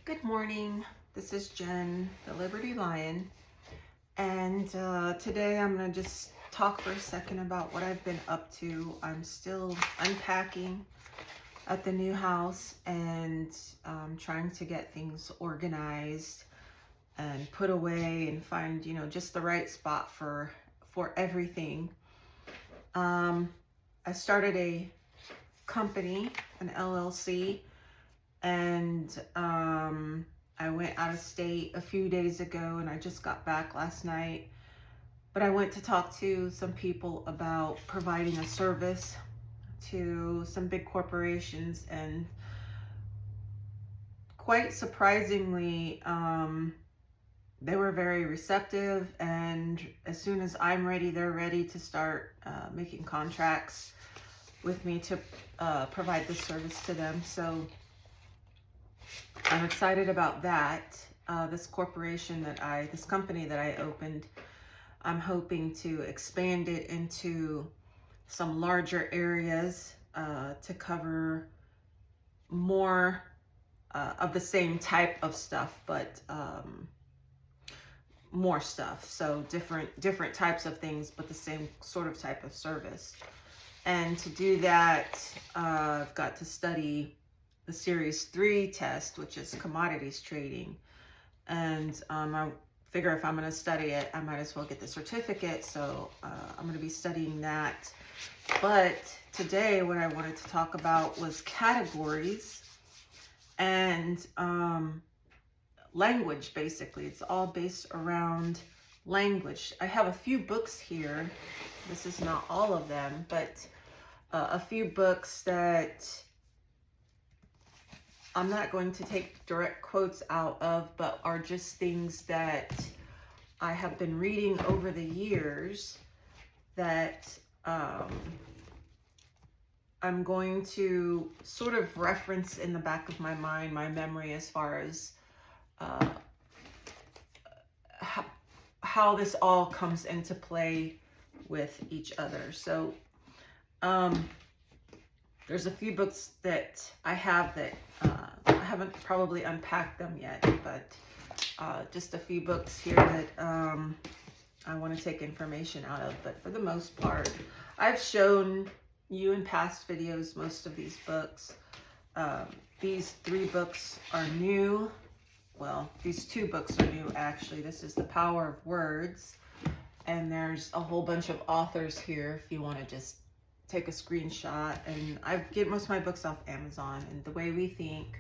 Good morning. This is Jen, the Liberty Lion, and today I'm going to just talk for a second about what I've been up to. I'm still unpacking at the new house and trying to get things organized and put away and find, just the right spot for everything. I started a company, an LLC, and I went out of state a few days ago and I just got back last night. But I went to talk to some people about providing a service to some big corporations, and quite surprisingly, they were very receptive, and as soon as I'm ready, they're ready to start making contracts with me to provide this service to them. So I'm excited about that. This company that I opened, I'm hoping to expand it into some larger areas to cover more of the same type of stuff, but more stuff. So different types of things, but the same sort of type of service. And to do that, I've got to study the Series 3 test, which is commodities trading. And I figure if I'm going to study it, I might as well get the certificate. So I'm going to be studying that. But today, what I wanted to talk about was categories and language, basically. It's all based around language. I have a few books here. This is not all of them, but a few books that I'm not going to take direct quotes out of, but are just things that I have been reading over the years that I'm going to sort of reference in the back of my mind, my memory, as far as how this all comes into play with each other. So there's a few books that I have that I haven't probably unpacked them yet, but just a few books here that I want to take information out of. But for the most part, I've shown you in past videos most of these books. These 3 books are new. Well, these 2 books are new, actually. This is The Power of Words, and there's a whole bunch of authors here if you want to just take a screenshot. And I get most of my books off Amazon. And The Way We Think,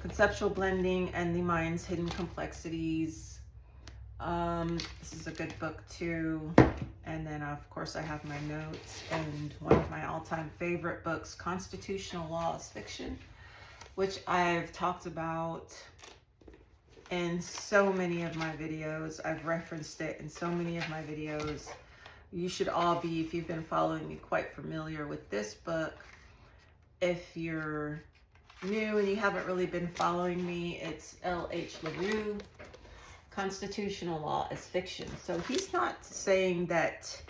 Conceptual Blending and the Mind's Hidden Complexities. This is a good book too. And then of course I have my notes, and one of my all-time favorite books, Constitutional Law is Fiction, which I've talked about in so many of my videos. I've referenced it in so many of my videos. You should all be, if you've been following me, quite familiar with this book. If you're new and you haven't really been following me, it's L.H. LaRue, Constitutional Law is Fiction. So he's not saying that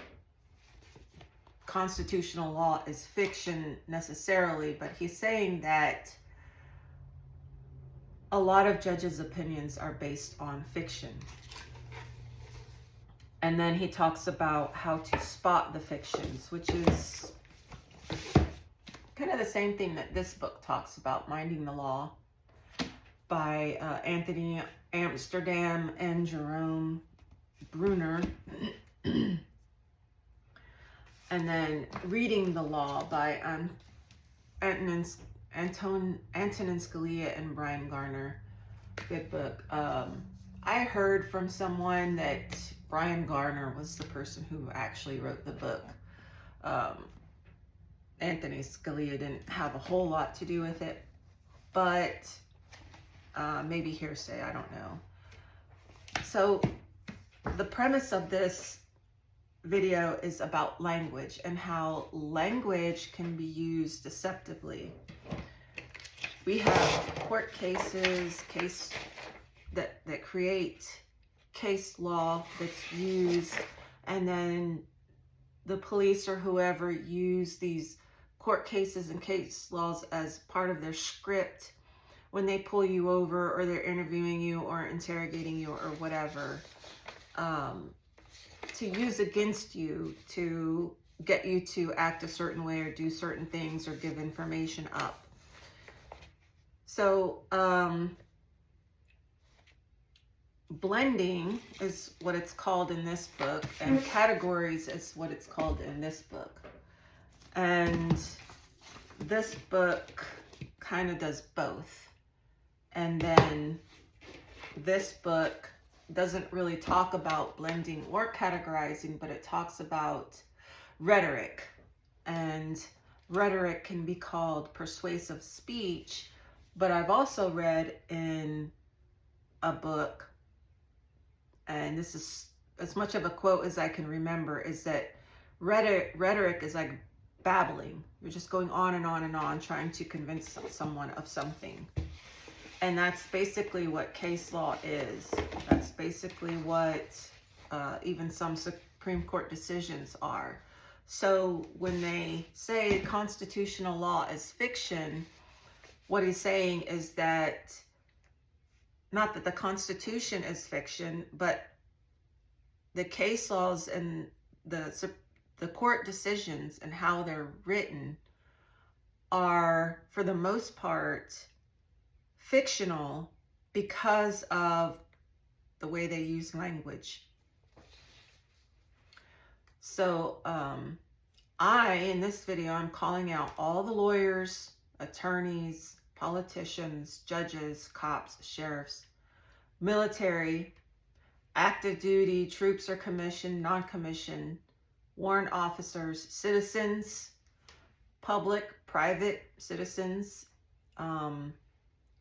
constitutional law is fiction necessarily, but he's saying that a lot of judges' opinions are based on fiction. And then he talks about how to spot the fictions, which is kind of the same thing that this book talks about, Minding the Law, by Anthony Amsterdam and Jerome Bruner. And then Reading the Law by Antonin Scalia and Brian Garner. Good book. I heard from someone that Brian Garner was the person who actually wrote the book. Anthony Scalia didn't have a whole lot to do with it, but maybe hearsay, I don't know. So the premise of this video is about language and how language can be used deceptively. We have court cases, that create case law that's used, and then the police or whoever use these court cases and case laws as part of their script when they pull you over or they're interviewing you or interrogating you or whatever, to use against you to get you to act a certain way or do certain things or give information up. So blending is what it's called in this book, and categories is what it's called in this book. And this book kind of does both. And then this book doesn't really talk about blending or categorizing, but it talks about rhetoric. And rhetoric can be called persuasive speech. But I've also read in a book, and this is as much of a quote as I can remember, is that rhetoric is like babbling. You're just going on and on and on trying to convince someone of something. And that's basically what case law is. That's basically what even some Supreme Court decisions are. So when they say constitutional law is fiction, what he's saying is that, not that the Constitution is fiction, but the case laws and the court decisions and how they're written are, for the most part, fictional because of the way they use language. So in this video, I'm calling out all the lawyers, attorneys, politicians, judges, cops, sheriffs, military, active duty, troops or commissioned, non-commissioned, warrant officers, citizens, public, private citizens,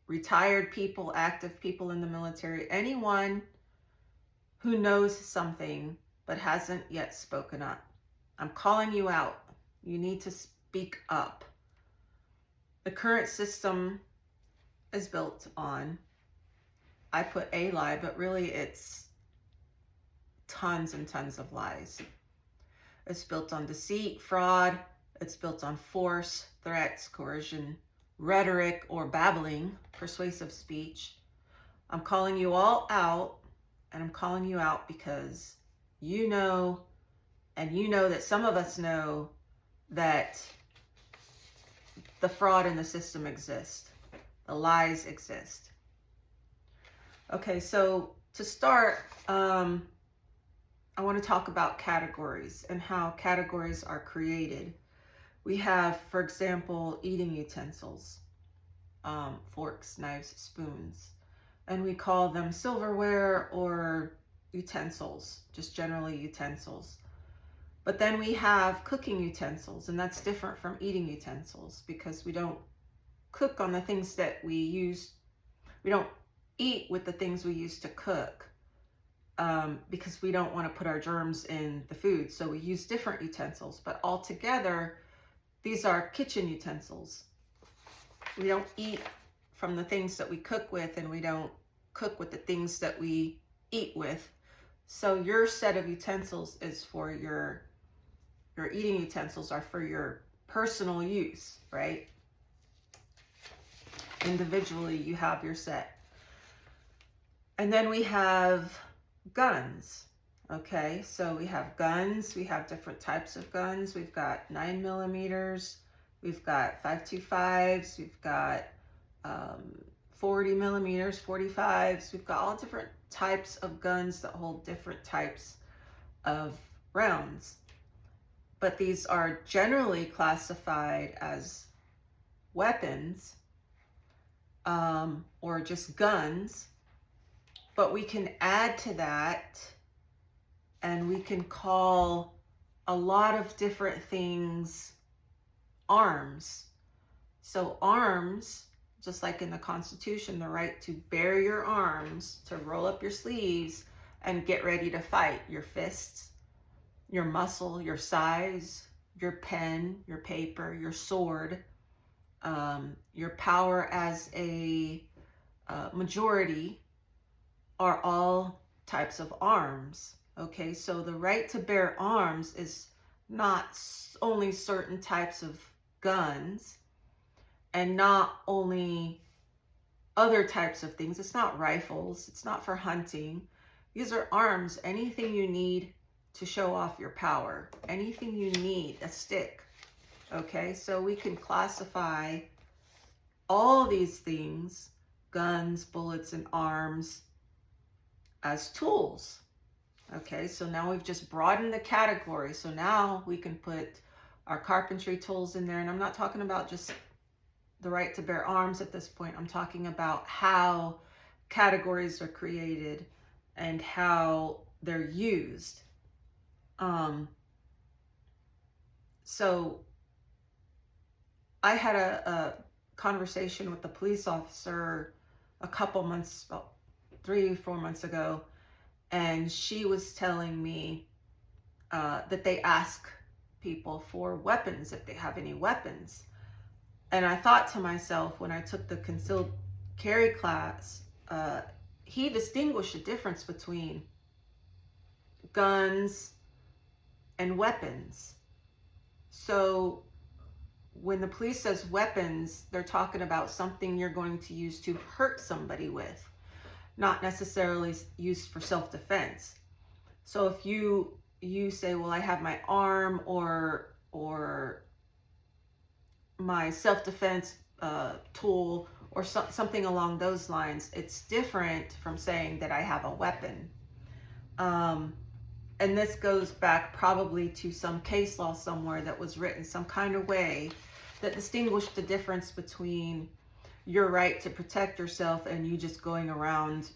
retired people, active people in the military, anyone who knows something but hasn't yet spoken up. I'm calling you out. You need to speak up. The current system is built on, I put a lie, but really it's tons and tons of lies. It's built on deceit, fraud. It's built on force, threats, coercion, rhetoric or babbling, persuasive speech. I'm calling you all out, and I'm calling you out because you know, and you know that some of us know that the fraud in the system exists. The lies exist. Okay, so to start, I want to talk about categories and how categories are created. We have, for example, eating utensils, forks, knives, spoons, and we call them silverware or utensils, just generally utensils. But then we have cooking utensils, and that's different from eating utensils because we don't cook on the things that we use. We don't eat with the things we use to cook because we don't want to put our germs in the food. So we use different utensils, but altogether, these are kitchen utensils. We don't eat from the things that we cook with, and we don't cook with the things that we eat with. So your set of utensils is for your eating utensils are for your personal use, right? Individually, you have your set. And then we have guns. Okay, so we have guns. We have different types of guns. We've got 9mm. We've got 5.25s. We've got 40mm, 45s. We've got all different types of guns that hold different types of rounds. But these are generally classified as weapons or just guns. But we can add to that, and we can call a lot of different things arms. So arms, just like in the Constitution, the right to bear your arms, to roll up your sleeves and get ready to fight. Your fists, your muscle, your size, your pen, your paper, your sword, your power as a majority are all types of arms. Okay, so the right to bear arms is not only certain types of guns, and not only other types of things. It's not rifles. It's not for hunting. These are arms. Anything you need to show off your power. Anything you need. A stick. Okay, so we can classify all these things, guns, bullets, and arms, as tools. Okay, so now we've just broadened the category. So now we can put our carpentry tools in there. And I'm not talking about just the right to bear arms at this point. I'm talking about how categories are created and how they're used. So I had a conversation with the police officer a couple months, about 3-4 months ago, and she was telling me that they ask people for weapons, if they have any weapons. And I thought to myself, when I took the concealed carry class, he distinguished the difference between guns and weapons. So when the police says weapons, they're talking about something you're going to use to hurt somebody with, not necessarily used for self-defense. So if you say, well, I have my arm or my self-defense tool or something along those lines, it's different from saying that I have a weapon. And this goes back probably to some case law somewhere that was written some kind of way that distinguished the difference between your right to protect yourself and you just going around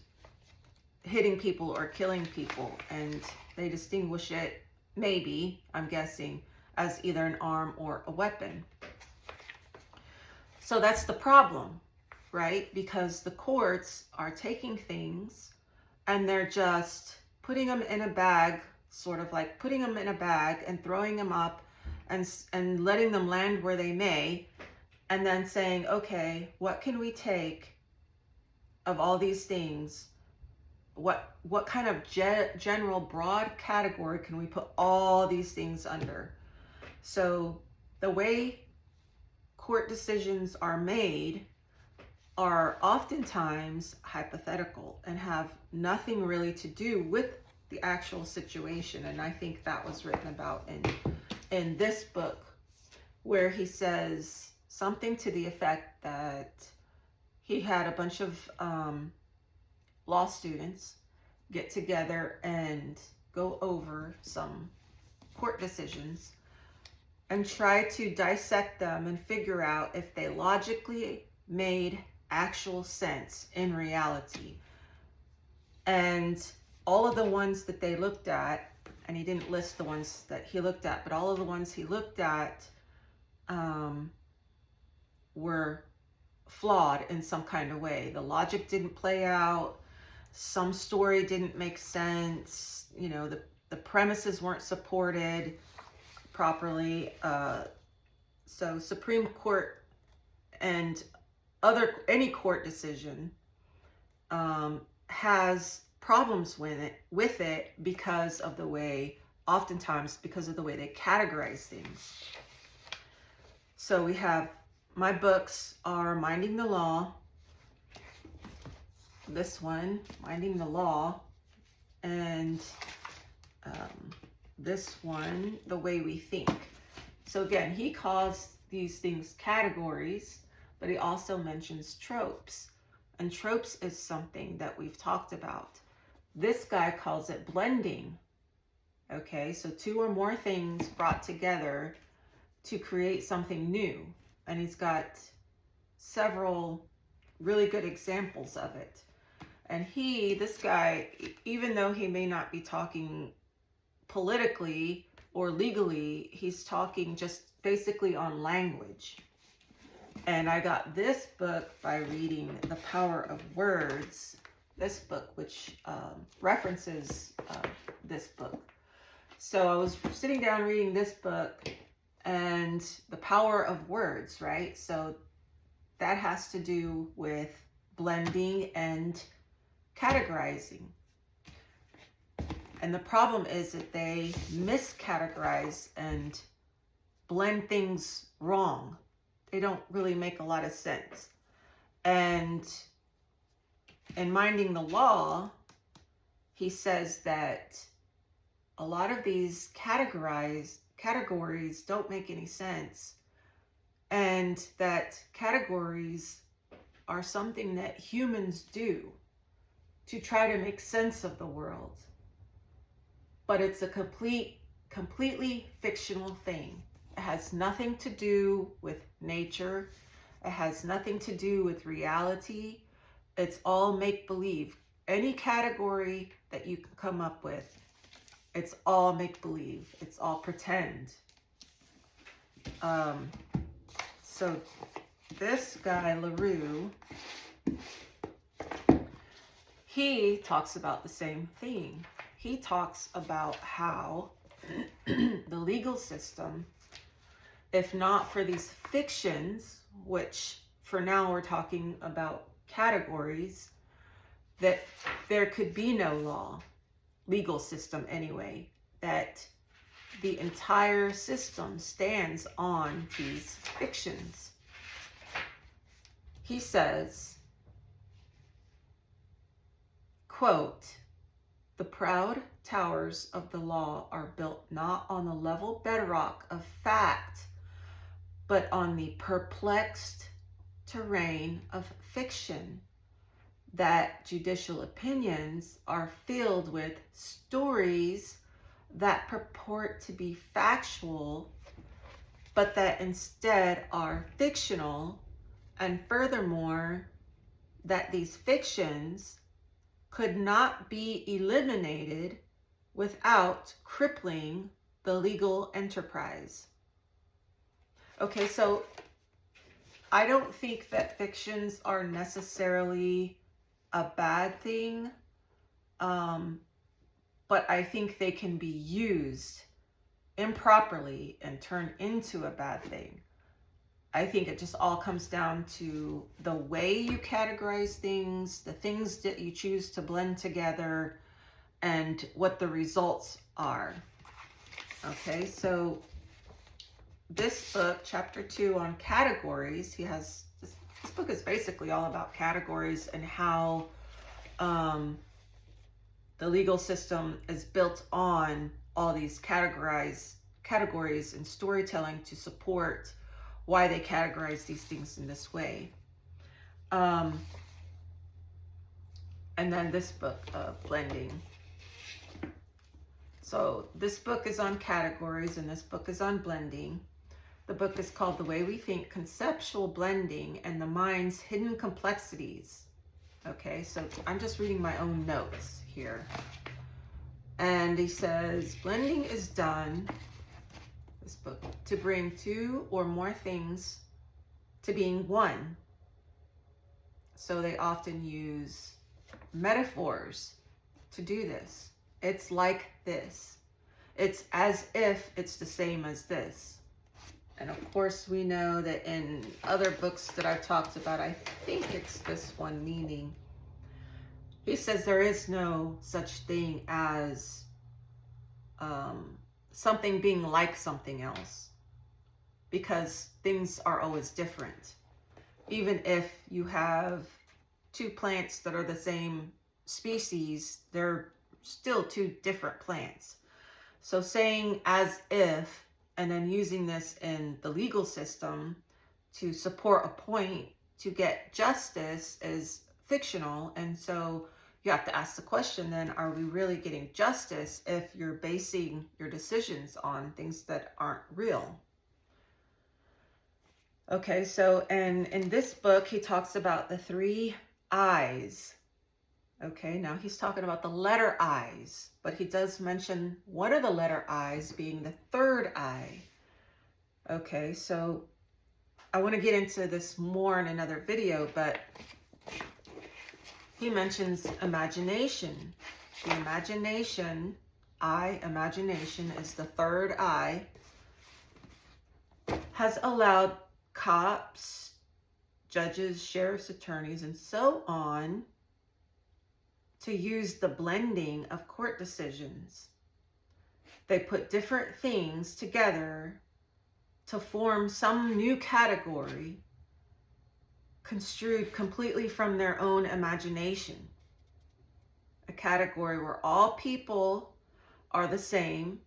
hitting people or killing people. And they distinguish it, maybe, I'm guessing, as either an arm or a weapon. So that's the problem, right? Because the courts are taking things and they're just putting them in a bag, sort of like putting them in a bag and throwing them up and letting them land where they may, and then saying, okay, what can we take of all these things? What kind of general broad category can we put all these things under? So the way court decisions are made are oftentimes hypothetical and have nothing really to do with the actual situation. And I think that was written about in this book, where he says something to the effect that he had a bunch of law students get together and go over some court decisions and try to dissect them and figure out if they logically made actual sense in reality. And all of the ones that they looked at, and he didn't list the ones that he looked at, but all of the ones he looked at were flawed in some kind of way. The logic didn't play out. Some story didn't make sense. You know, the premises weren't supported properly. So Supreme Court and any court decision has problems with it because of the way, oftentimes because of the way they categorize things. So we have, my books are Minding the Law, this one, Minding the Law, and this one, The Way We Think. So again, he calls these things categories, but he also mentions tropes. And tropes is something that we've talked about. This guy calls it blending. Okay, so two or more things brought together to create something new. And he's got several really good examples of it. And this guy, even though he may not be talking politically or legally, he's talking just basically on language. And I got this book by reading The Power of Words, this book, which references this book. So I was sitting down reading this book and The Power of Words, right? So that has to do with blending and categorizing. And the problem is that they miscategorize and blend things wrong. They don't really make a lot of sense. And in Minding the Law, he says that a lot of these categories don't make any sense, and that categories are something that humans do to try to make sense of the world. But it's a completely fictional thing. It has nothing to do with nature. It has nothing to do with reality. It's all make-believe. Any category that you can come up with, it's all make-believe. It's all pretend. So this guy, LaRue, he talks about the same thing. He talks about how the legal system, if not for these fictions, which for now we're talking about categories, that there could be no law, legal system anyway, that the entire system stands on these fictions. He says, quote, "The proud towers of the law are built not on the level bedrock of fact, but on the perplexed terrain of fiction, that judicial opinions are filled with stories that purport to be factual, but that instead are fictional, and furthermore, that these fictions could not be eliminated without crippling the legal enterprise." Okay, so I don't think that fictions are necessarily a bad thing, but I think they can be used improperly and turned into a bad thing. I think it just all comes down to the way you categorize things, the things that you choose to blend together, and what the results are. Okay, so this book, chapter 2 on categories, he has this book is basically all about categories and how the legal system is built on all these categories and storytelling to support why they categorize these things in this way. And then this book, Blending. So this book is on categories and this book is on blending. The book is called The Way We Think, Conceptual Blending and the Mind's Hidden Complexities. Okay, so I'm just reading my own notes here. And he says, blending is done, this book, to bring two or more things to being one. So they often use metaphors to do this. It's like this. It's as if it's the same as this. And of course, we know that in other books that I've talked about, I think it's this one, Meaning. He says there is no such thing as something being like something else, because things are always different. Even if you have two plants that are the same species, they're still two different plants. So saying as if, and then using this in the legal system to support a point to get justice is fictional. And so you have to ask the question then, are we really getting justice if you're basing your decisions on things that aren't real? Okay, so and in this book, he talks about the three I's. Okay, now he's talking about the letter I's, but he does mention one of the letter I's being the third I. Okay, so I want to get into this more in another video, but he mentions imagination. The imagination is the third I, has allowed cops, judges, sheriff's attorneys, and so on to use the blending of court decisions. They put different things together to form some new category construed completely from their own imagination. A category where all people are the same,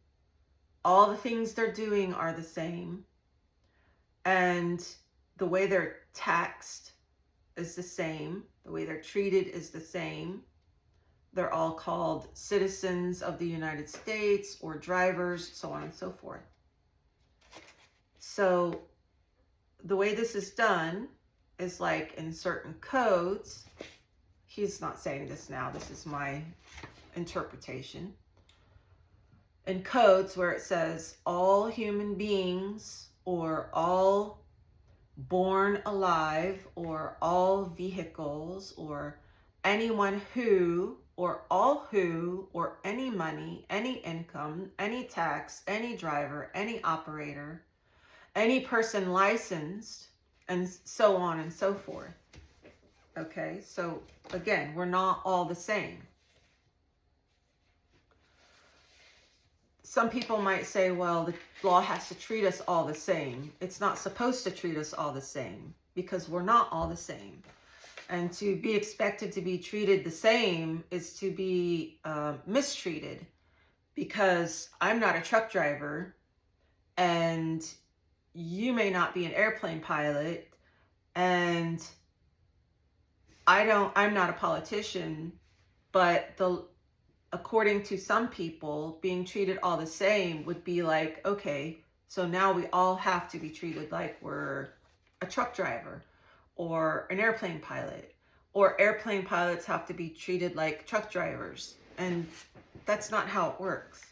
all the things they're doing are the same, and the way they're taxed is the same, the way they're treated is the same. They're all called citizens of the United States or drivers, so on and so forth. So the way this is done is like in certain codes. He's not saying this now, this is my interpretation. In codes where it says all human beings or all born alive or all vehicles or anyone who or all who or any money, any income, any tax, any driver, any operator, any person licensed, and so on and so forth. Okay, so again, we're not all the same. Some people might say, well, the law has to treat us all the same. It's not supposed to treat us all the same because we're not all the same. And to be expected to be treated the same is to be mistreated, because I'm not a truck driver and you may not be an airplane pilot, and I'm not a politician, but according to some people, being treated all the same would be like, okay, so now we all have to be treated like we're a truck driver or an airplane pilot, or airplane pilots have to be treated like truck drivers. And that's not how it works.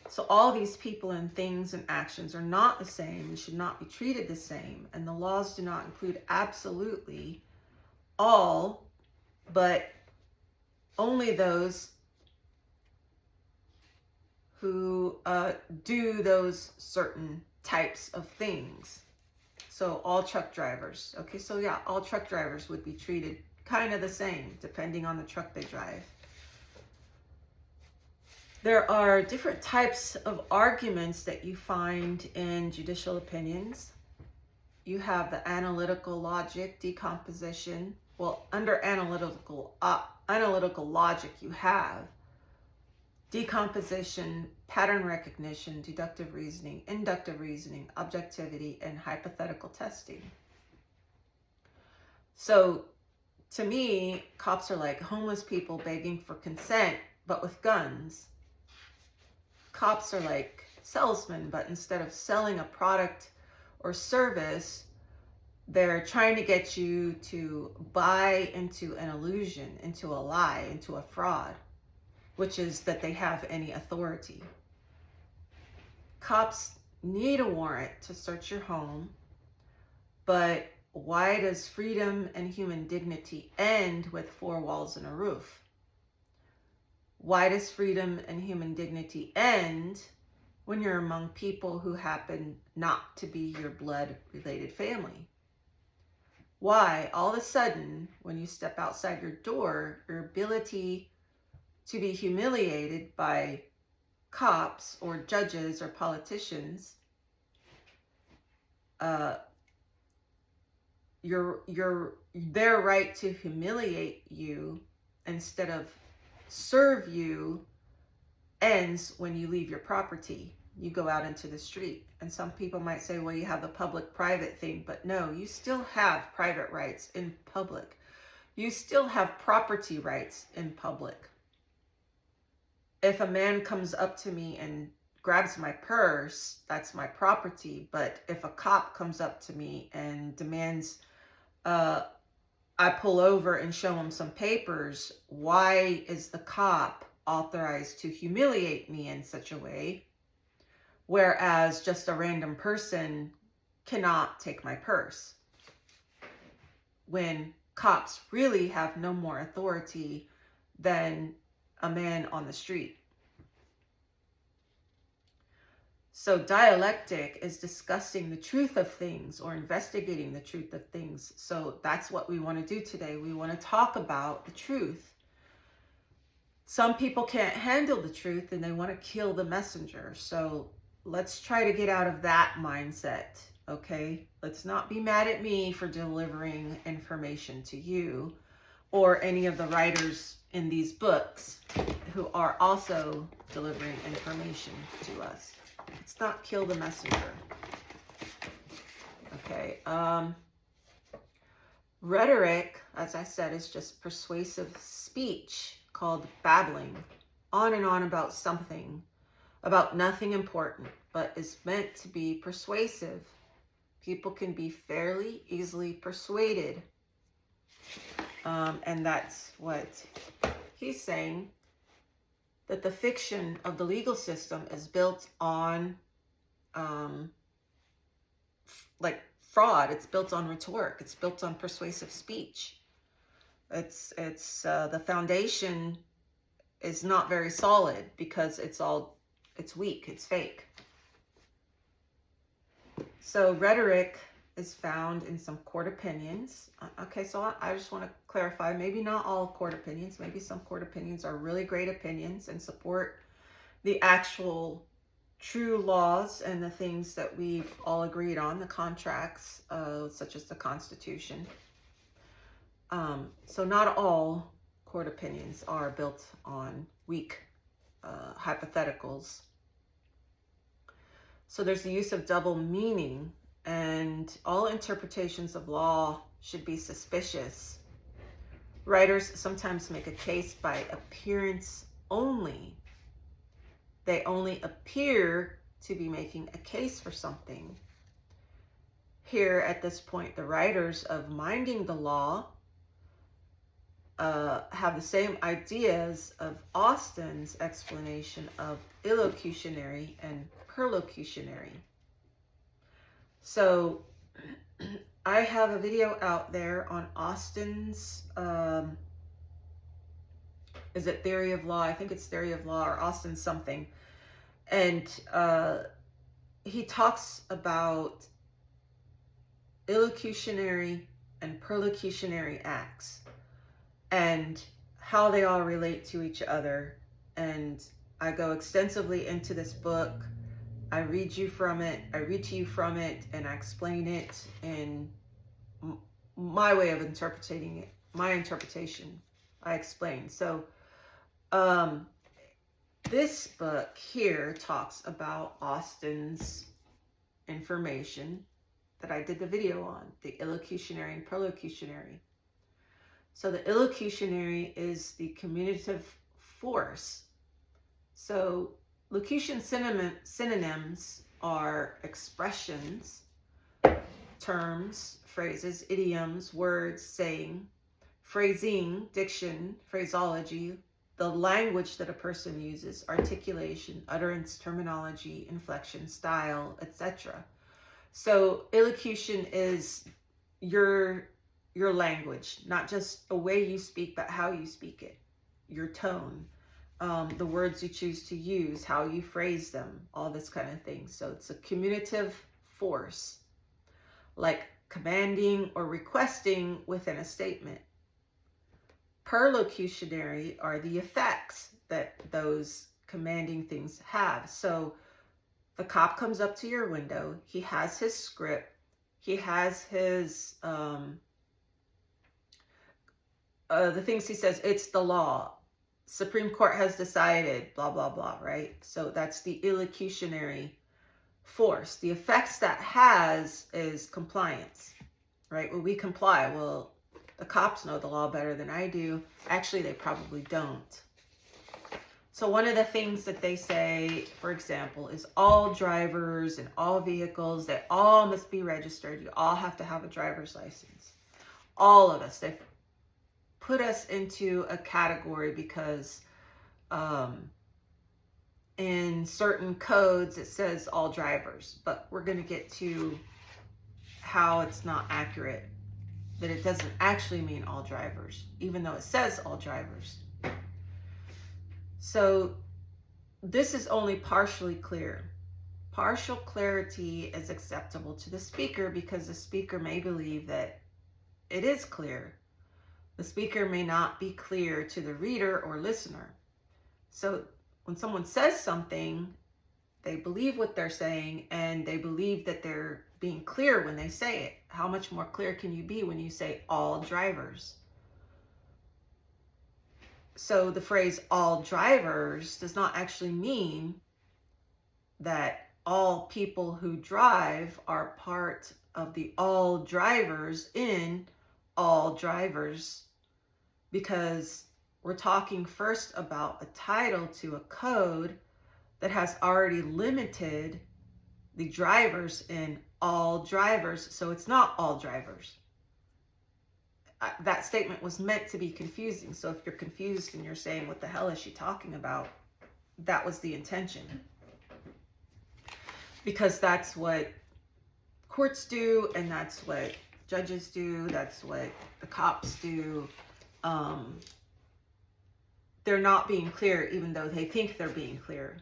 So all these people and things and actions are not the same and should not be treated the same. And the laws do not include absolutely all, but only those who do those certain types of things. So all truck drivers. Okay, so yeah, all truck drivers would be treated kind of the same depending on the truck they drive. There are different types of arguments that you find in judicial opinions. You have the analytical logic, decomposition. Well, under analytical logic, you have decomposition, pattern recognition, deductive reasoning, inductive reasoning, objectivity, and hypothetical testing. So to me, cops are like homeless people begging for consent, but with guns. Cops are like salesmen, but instead of selling a product or service, they're trying to get you to buy into an illusion, into a lie, into a fraud, which is that they have any authority. Cops need a warrant to search your home, but why does freedom and human dignity end with 4 walls and a roof? Why does freedom and human dignity end when you're among people who happen not to be your blood-related family? Why, all of a sudden, when you step outside your door, your ability to be humiliated by cops or judges or politicians, their right to humiliate you instead of serve you ends when you leave your property. You go out into the street. And some people might say, well, you have the public-private thing, but no, you still have private rights in public. You still have property rights in public. If a man comes up to me and grabs my purse, that's my property. But if a cop comes up to me and demands I pull over and show him some papers, why is the cop authorized to humiliate me in such a way, whereas just a random person cannot take my purse? When cops really have no more authority than a man on the street. So dialectic is discussing the truth of things or investigating the truth of things. So that's what we want to do today. We want to talk about the truth. Some people can't handle the truth and they want to kill the messenger. So let's try to get out of that mindset okay? Let's not be mad at me for delivering information to you or any of the writers in these books who are also delivering information to us. Let's not kill the messenger. Okay. Rhetoric, as I said, is just persuasive speech called babbling on and on about something, about nothing important, but is meant to be persuasive. People can be fairly easily persuaded. And that's what he's saying, that the fiction of the legal system is built on like fraud. It's built on rhetoric. It's built on persuasive speech. It's the foundation is not very solid because it's weak. It's fake. So rhetoric is found in some court opinions. Okay, so I just want to clarify, maybe not all court opinions. Maybe some court opinions are really great opinions and support the actual true laws and the things that we've all agreed on, the contracts, such as the Constitution. So not all court opinions are built on weak hypotheticals. So there's the use of double meaning, and all interpretations of law should be suspicious. Writers sometimes make a case by appearance only. They only appear to be making a case for something. Here, at this point, the writers of Minding the Law have the same ideas of Austin's explanation of illocutionary and perlocutionary. So I have a video out there on Austin's, is it Theory of Law? I think it's Theory of Law or Austin something. And he talks about illocutionary and perlocutionary acts and how they all relate to each other. And I go extensively into this book. I read to you from it, and I explain it in my way of interpreting it, my interpretation. I explain. So this book here talks about Austin's information that I did the video on, the illocutionary and perlocutionary. So the illocutionary is the communicative force. So locution synonyms are expressions, terms, phrases, idioms, words, saying, phrasing, diction, phraseology, the language that a person uses, articulation, utterance, terminology, inflection, style, etc. So illocution is your language, not just the way you speak, but how you speak it, your tone, the words you choose to use, how you phrase them, all this kind of thing. So it's a communicative force, like commanding or requesting within a statement. Perlocutionary are the effects that those commanding things have. So the cop comes up to your window, he has his script, he has his the things he says, it's the law, Supreme Court has decided, blah, blah, blah, right? So that's the illocutionary force. The effects that has is compliance, right? Well, we comply. Well, the cops know the law better than I do. Actually, they probably don't. So one of the things that they say, for example, is all drivers and all vehicles, they all must be registered. You all have to have a driver's license. All of us. They've put us into a category because in certain codes it says all drivers, but we're going to get to how it's not accurate, that it doesn't actually mean all drivers, even though it says all drivers. So this is only partially clear. Partial clarity is acceptable to the speaker because the speaker may believe that it is clear. The speaker may not be clear to the reader or listener. So when someone says something, they believe what they're saying and they believe that they're being clear when they say it. How much more clear can you be when you say all drivers? So the phrase all drivers does not actually mean that all people who drive are part of the all drivers in all drivers, because we're talking first about a title to a code that has already limited the drivers in all drivers. So it's not all drivers. That statement was meant to be confusing. So if you're confused and you're saying, what the hell is she talking about? That was the intention. Because that's what courts do, and that's what judges do, that's what the cops do. They're not being clear, even though they think they're being clear.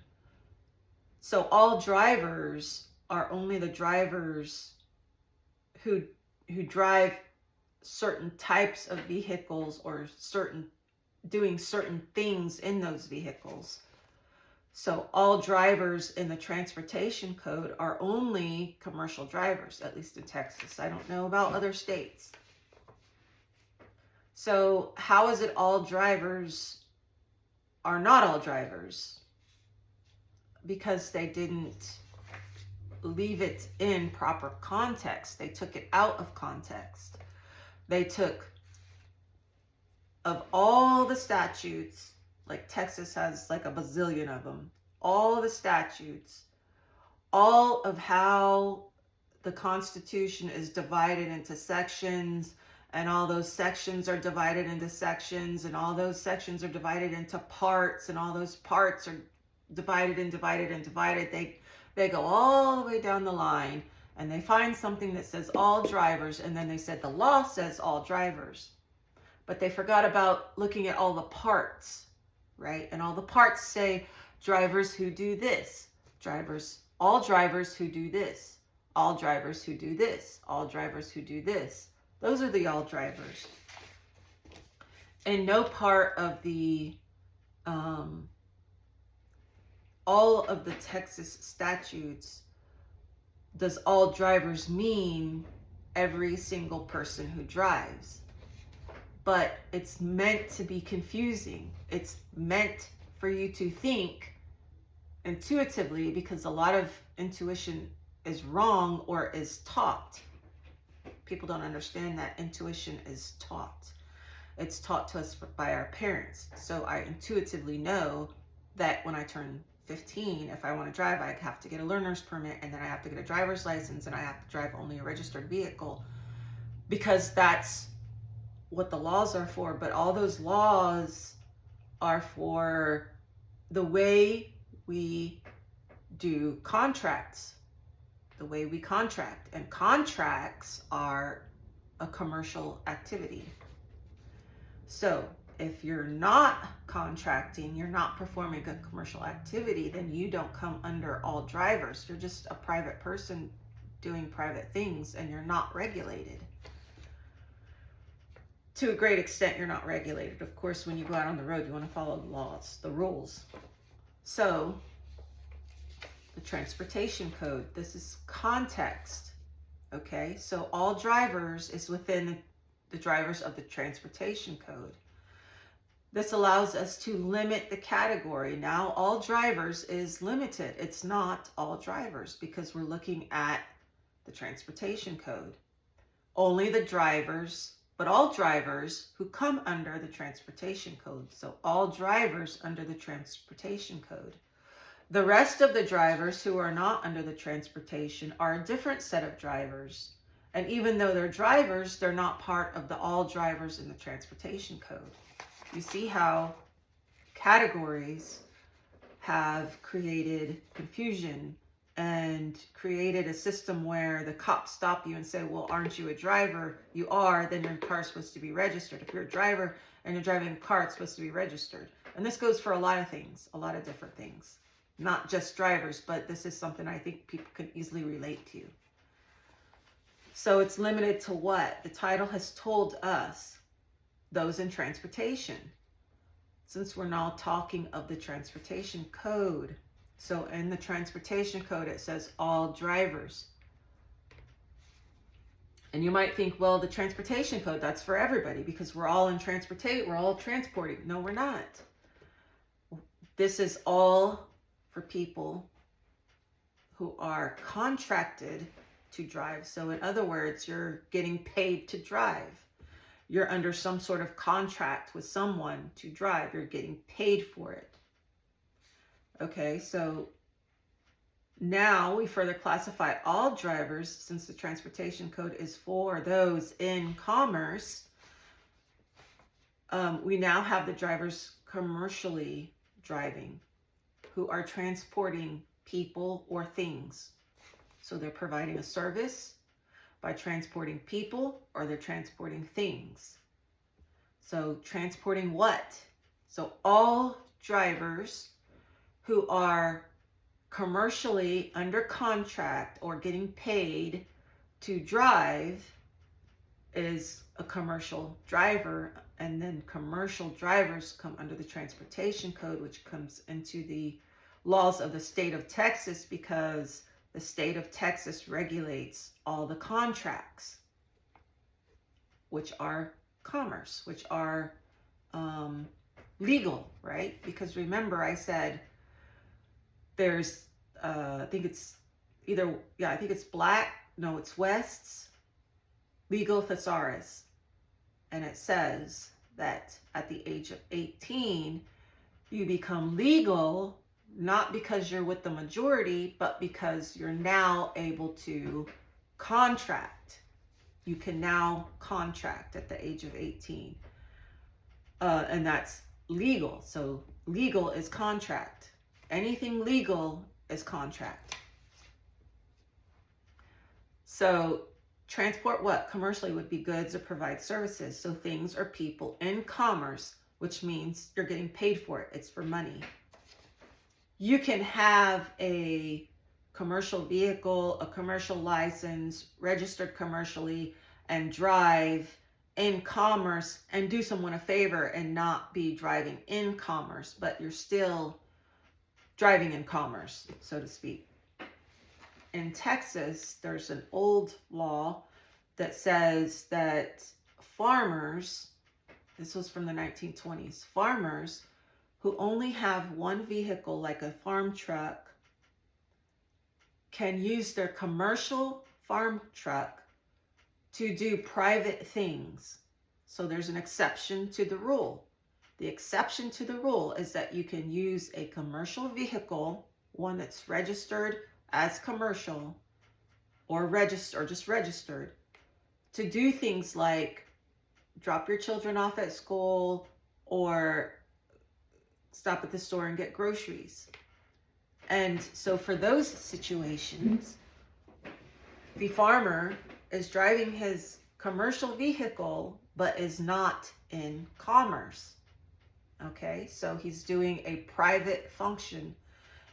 So all drivers are only the drivers who drive certain types of vehicles or doing certain things in those vehicles. So all drivers in the transportation code are only commercial drivers, at least in Texas. I don't know about other states. So how is it all drivers are not all drivers? Because they didn't leave it in proper context. They took it out of context. They took, of all the statutes, like Texas has like a bazillion of them, all the statutes, all of how the Constitution is divided into sections, and all those sections are divided into sections, and all those sections are divided into parts, and all those parts are divided and divided and divided. They go all the way down the line, and they find something that says all drivers, and then they said the law says all drivers. But they forgot about looking at all the parts, right? And all the parts say drivers who do this, all drivers who do this, all drivers who do this, all drivers who do this. Those are the all drivers. And no part of the all of the Texas statutes does all drivers mean every single person who drives. But it's meant to be confusing. It's meant for you to think intuitively, because a lot of intuition is wrong or is taught. People don't understand that intuition is taught. It's taught to us by our parents. So I intuitively know that when I turn 15, if I want to drive, I have to get a learner's permit, and then I have to get a driver's license, and I have to drive only a registered vehicle, because that's what the laws are for. But all those laws are for the way we do contracts, the way we contract, and contracts are a commercial activity. So if you're not contracting, you're not performing a commercial activity, then you don't come under all drivers. You're just a private person doing private things, and you're not regulated. To a great extent, you're not regulated. Of course, when you go out on the road, you want to follow the laws, the rules. So the transportation code, this is context. Okay, so all drivers is within the drivers of the transportation code. This allows us to limit the category. Now all drivers is limited. It's not all drivers, because we're looking at the transportation code. Only the drivers, but all drivers who come under the transportation code. So all drivers under the transportation code. The rest of the drivers who are not under the transportation are a different set of drivers. And even though they're drivers, they're not part of the all drivers in the transportation code. You see how categories have created confusion and created a system where the cops stop you and say, well, aren't you a driver? You are, then your car's supposed to be registered. If you're a driver and you're driving a car, it's supposed to be registered. And this goes for a lot of things, a lot of different things. Not just drivers, but this is something I think people can easily relate to. So it's limited to what? The title has told us, those in transportation. Since we're now talking of the transportation code. So in the transportation code, it says all drivers. And you might think, well, the transportation code, that's for everybody because we're all we're all transporting. No, we're not. This is all for people who are contracted to drive. So in other words, you're getting paid to drive. You're under some sort of contract with someone to drive. You're getting paid for it. Okay, so now we further classify all drivers, since the transportation code is for those in commerce. We now have the drivers commercially driving who are transporting people or things. So they're providing a service by transporting people, or they're transporting things. So transporting what? So all drivers who are commercially under contract or getting paid to drive is a commercial driver. And then commercial drivers come under the transportation code, which comes into the laws of the state of Texas, because the state of Texas regulates all the contracts, which are commerce, which are legal, right? Because remember, I said there's, I think it's it's West's legal thesaurus. And it says that at the age of 18, you become legal, not because you're with the majority, but because you're now able to contract. You can now contract at the age of 18. And that's legal. So legal is contract. Anything legal is contract. So transport what? Commercially would be goods or provide services. So things or people in commerce, which means you're getting paid for it. It's for money. You can have a commercial vehicle, a commercial license, registered commercially, and drive in commerce and do someone a favor and not be driving in commerce, but you're still driving in commerce, so to speak. In Texas, there's an old law that says that farmers, this was from the 1920s, farmers who only have one vehicle, like a farm truck, can use their commercial farm truck to do private things. So there's an exception to the rule. The exception to the rule is that you can use a commercial vehicle, one that's registered as commercial or just registered, to do things like drop your children off at school or stop at the store and get groceries. And so for those situations, the farmer is driving his commercial vehicle but is not in commerce. Okay, so he's doing a private function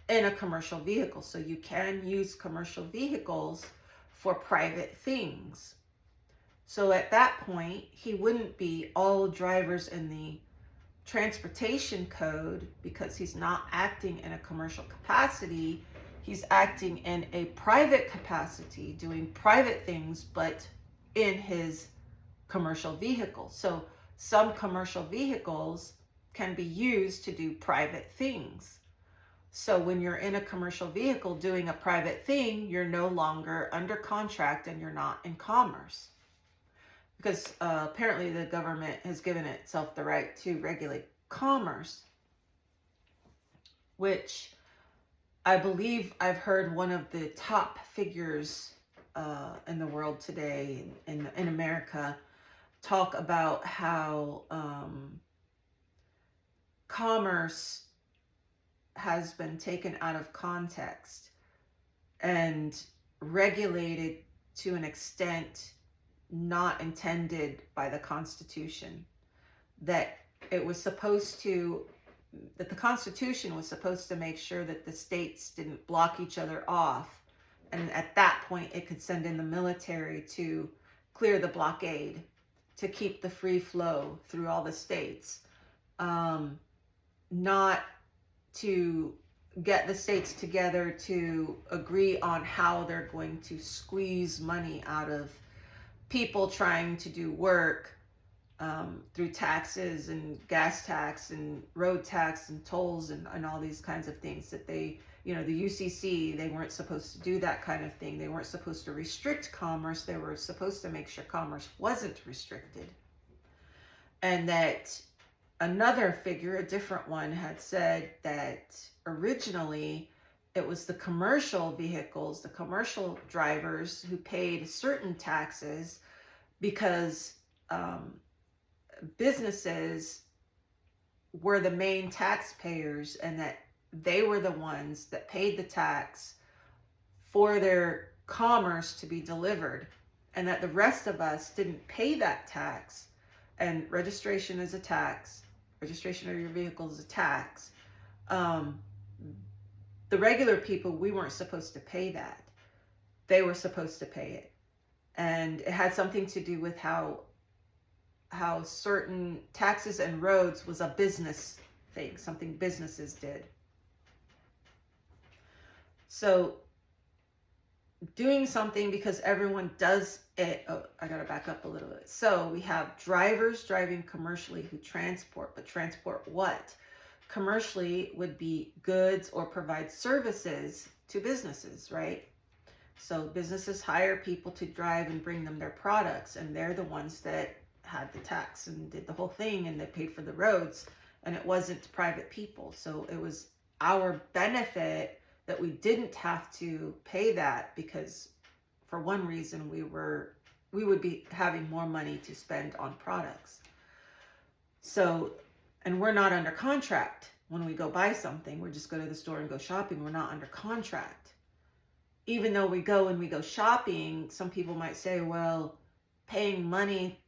in a commercial vehicle. So you can use commercial vehicles for private things. So at that point, he wouldn't be all drivers in the transportation code because he's not acting in a commercial capacity. He's acting in a private capacity, doing private things, but in his commercial vehicle. So some commercial vehicles can be used to do private things. So when you're in a commercial vehicle doing a private thing, you're no longer under contract and you're not in commerce. Because apparently the government has given itself the right to regulate commerce, which I believe I've heard one of the top figures in the world today, in America, talk about how commerce has been taken out of context and regulated to an extent not intended by the Constitution. That the Constitution was supposed to make sure that the states didn't block each other off, and at that point it could send in the military to clear the blockade, to keep the free flow through all the states, not to get the states together to agree on how they're going to squeeze money out of people trying to do work through taxes and gas tax and road tax and tolls and all these kinds of things that they, you know, the UCC, they weren't supposed to do that kind of thing. They weren't supposed to restrict commerce. They were supposed to make sure commerce wasn't restricted. And that another figure, a different one, had said that originally it was the commercial vehicles, the commercial drivers who paid certain taxes because businesses were the main taxpayers, and that they were the ones that paid the tax for their commerce to be delivered, and that the rest of us didn't pay that tax. And registration is a tax. Registration of your vehicle is a tax. The regular people, we weren't supposed to pay that. They were supposed to pay it. And it had something to do with how certain taxes and roads was a business thing, something businesses did. So doing something because everyone does it. Oh, I gotta back up a little bit. So we have drivers driving commercially who transport, but transport what? Commercially would be goods or provide services to businesses, right? So businesses hire people to drive and bring them their products, and they're the ones that had the tax and did the whole thing, and they paid for the roads, and it wasn't private people. So it was our benefit that we didn't have to pay that, because for one reason we would be having more money to spend on products. So, and we're not under contract when we go buy something. We just go to the store and go shopping. We're not under contract. Even though we go shopping, some people might say, well, paying money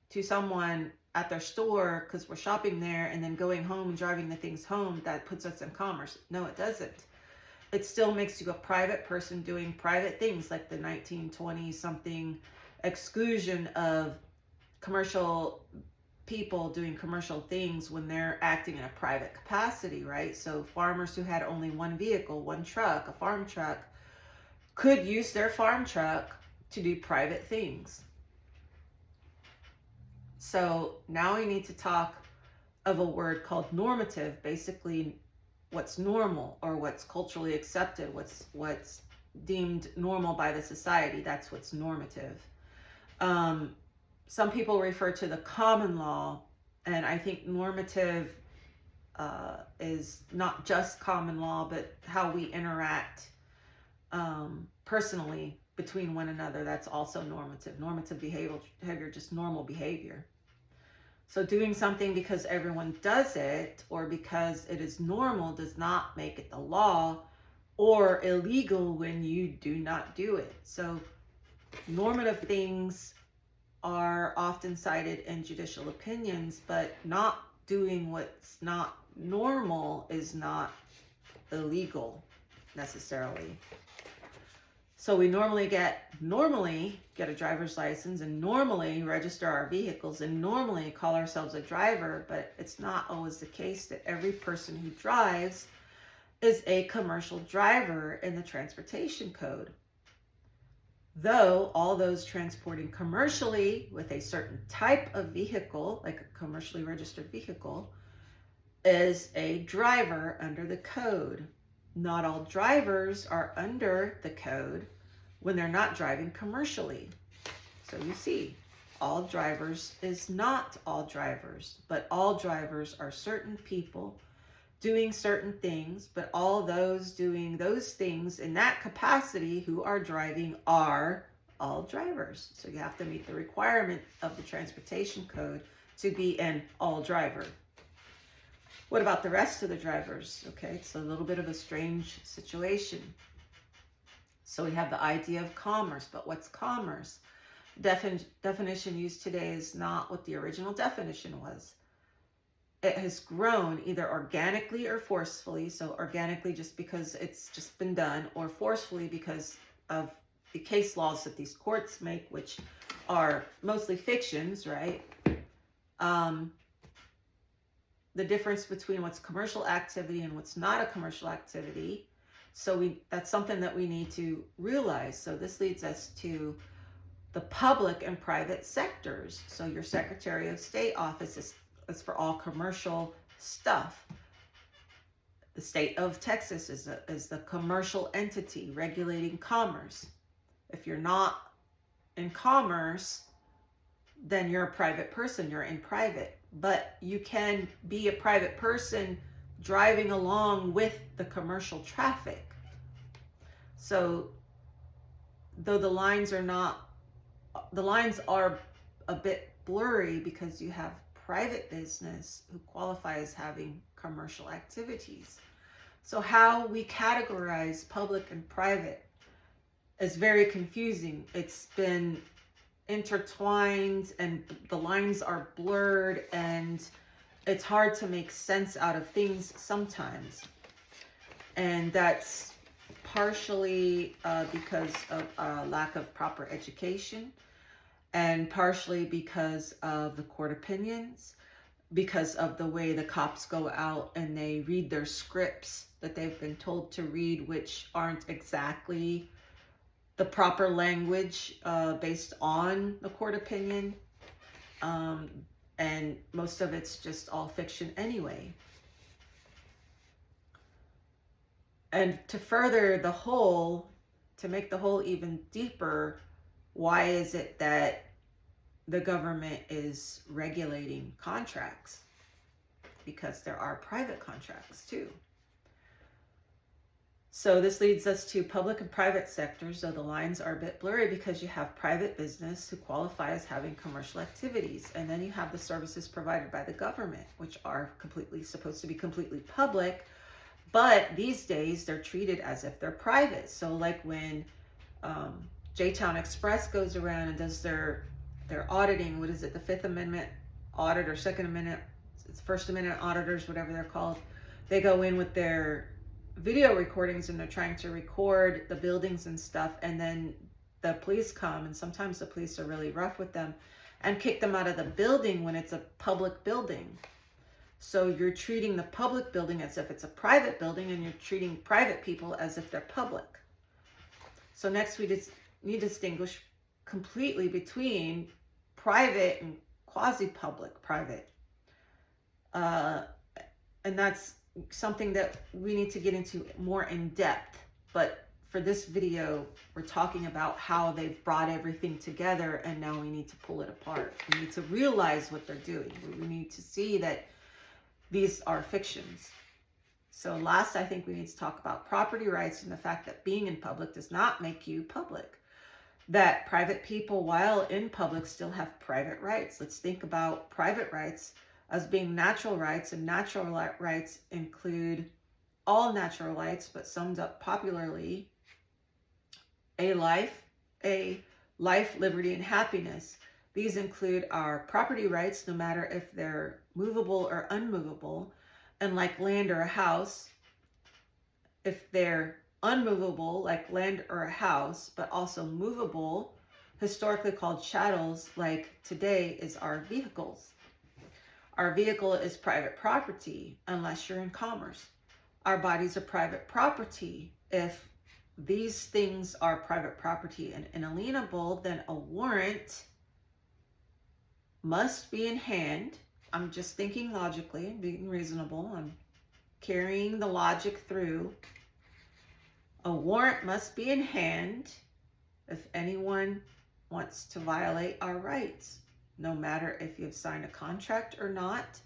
to someone at their store because we're shopping there and then going home and driving the things home, that puts us in commerce. No, it doesn't. It still makes you a private person doing private things, like the 1920 something exclusion of commercial people doing commercial things when they're acting in a private capacity, right? So farmers who had only one vehicle, one truck, a farm truck, could use their farm truck to do private things. So now we need to talk of a word called normative, basically what's normal or what's culturally accepted, what's deemed normal by the society. That's what's normative. Some people refer to the common law, and I think normative is not just common law, but how we interact personally between one another. That's also normative. Normative behavior, just normal behavior. So doing something because everyone does it or because it is normal does not make it the law, or illegal when you do not do it. So normative things are often cited in judicial opinions, but not doing what's not normal is not illegal necessarily. So we normally get a driver's license and normally register our vehicles and normally call ourselves a driver, but it's not always the case that every person who drives is a commercial driver in the transportation code. Though all those transporting commercially with a certain type of vehicle, like a commercially registered vehicle, is a driver under the code. Not all drivers are under the code when they're not driving commercially. So you see, all drivers is not all drivers, but all drivers are certain people doing certain things, but all those doing those things in that capacity who are driving are all drivers. So you have to meet the requirement of the transportation code to be an all driver. What about the rest of the drivers? Okay, it's a little bit of a strange situation. So we have the idea of commerce, but what's commerce? Definition used today is not what the original definition was. It has grown either organically or forcefully. So organically just because it's just been done, or forcefully because of the case laws that these courts make, which are mostly fictions, right? The difference between what's commercial activity and what's not a commercial activity. So that's something that we need to realize. So this leads us to the public and private sectors. So your Secretary of State office is for all commercial stuff. The state of Texas is the commercial entity regulating commerce. If you're not in commerce, then you're a private person, you're in private. But you can be a private person driving along with the commercial traffic. So though the lines are a bit blurry because you have private business who qualify as having commercial activities. So how we categorize public and private is very confusing. It's been intertwined and the lines are blurred, and it's hard to make sense out of things sometimes. And that's partially because of lack of proper education, and partially because of the court opinions, because of the way the cops go out and they read their scripts that they've been told to read, which aren't exactly the proper language based on the court opinion. And most of it's just all fiction anyway. And to further the whole, to make the whole even deeper, why is it that the government is regulating contracts? Because there are private contracts too. So this leads us to public and private sectors, though the lines are a bit blurry because you have private business who qualify as having commercial activities. And then you have the services provided by the government, which are supposed to be completely public. But these days they're treated as if they're private. So like when J-Town Express goes around and does their auditing, what is it, the Fifth Amendment audit or Second Amendment, it's First Amendment auditors, whatever they're called. They go in with their video recordings and they're trying to record the buildings and stuff, and then the police come, and sometimes the police are really rough with them and kick them out of the building when it's a public building. So you're treating the public building as if it's a private building, and you're treating private people as if they're public. So next we just need to distinguish completely between private and quasi-public private. And that's something that we need to get into more in depth. But for this video, we're talking about how they've brought everything together, and now we need to pull it apart. We need to realize what they're doing. We need to see that these are fictions. So last, I think we need to talk about property rights and the fact that being in public does not make you public. That private people, while in public, still have private rights. Let's think about private rights as being natural rights, and natural rights include all natural rights, but summed up popularly, a life, liberty, and happiness. These include our property rights, no matter if they're movable or unmovable, and like land or a house, if they're unmovable, like land or a house, but also movable, historically called chattels, like today is our vehicles. Our vehicle is private property unless you're in commerce. Our bodies are private property. If these things are private property and inalienable, then a warrant must be in hand. I'm just thinking logically and being reasonable. I'm carrying the logic through. A warrant must be in hand if anyone wants to violate our rights. No matter if you've signed a contract or not,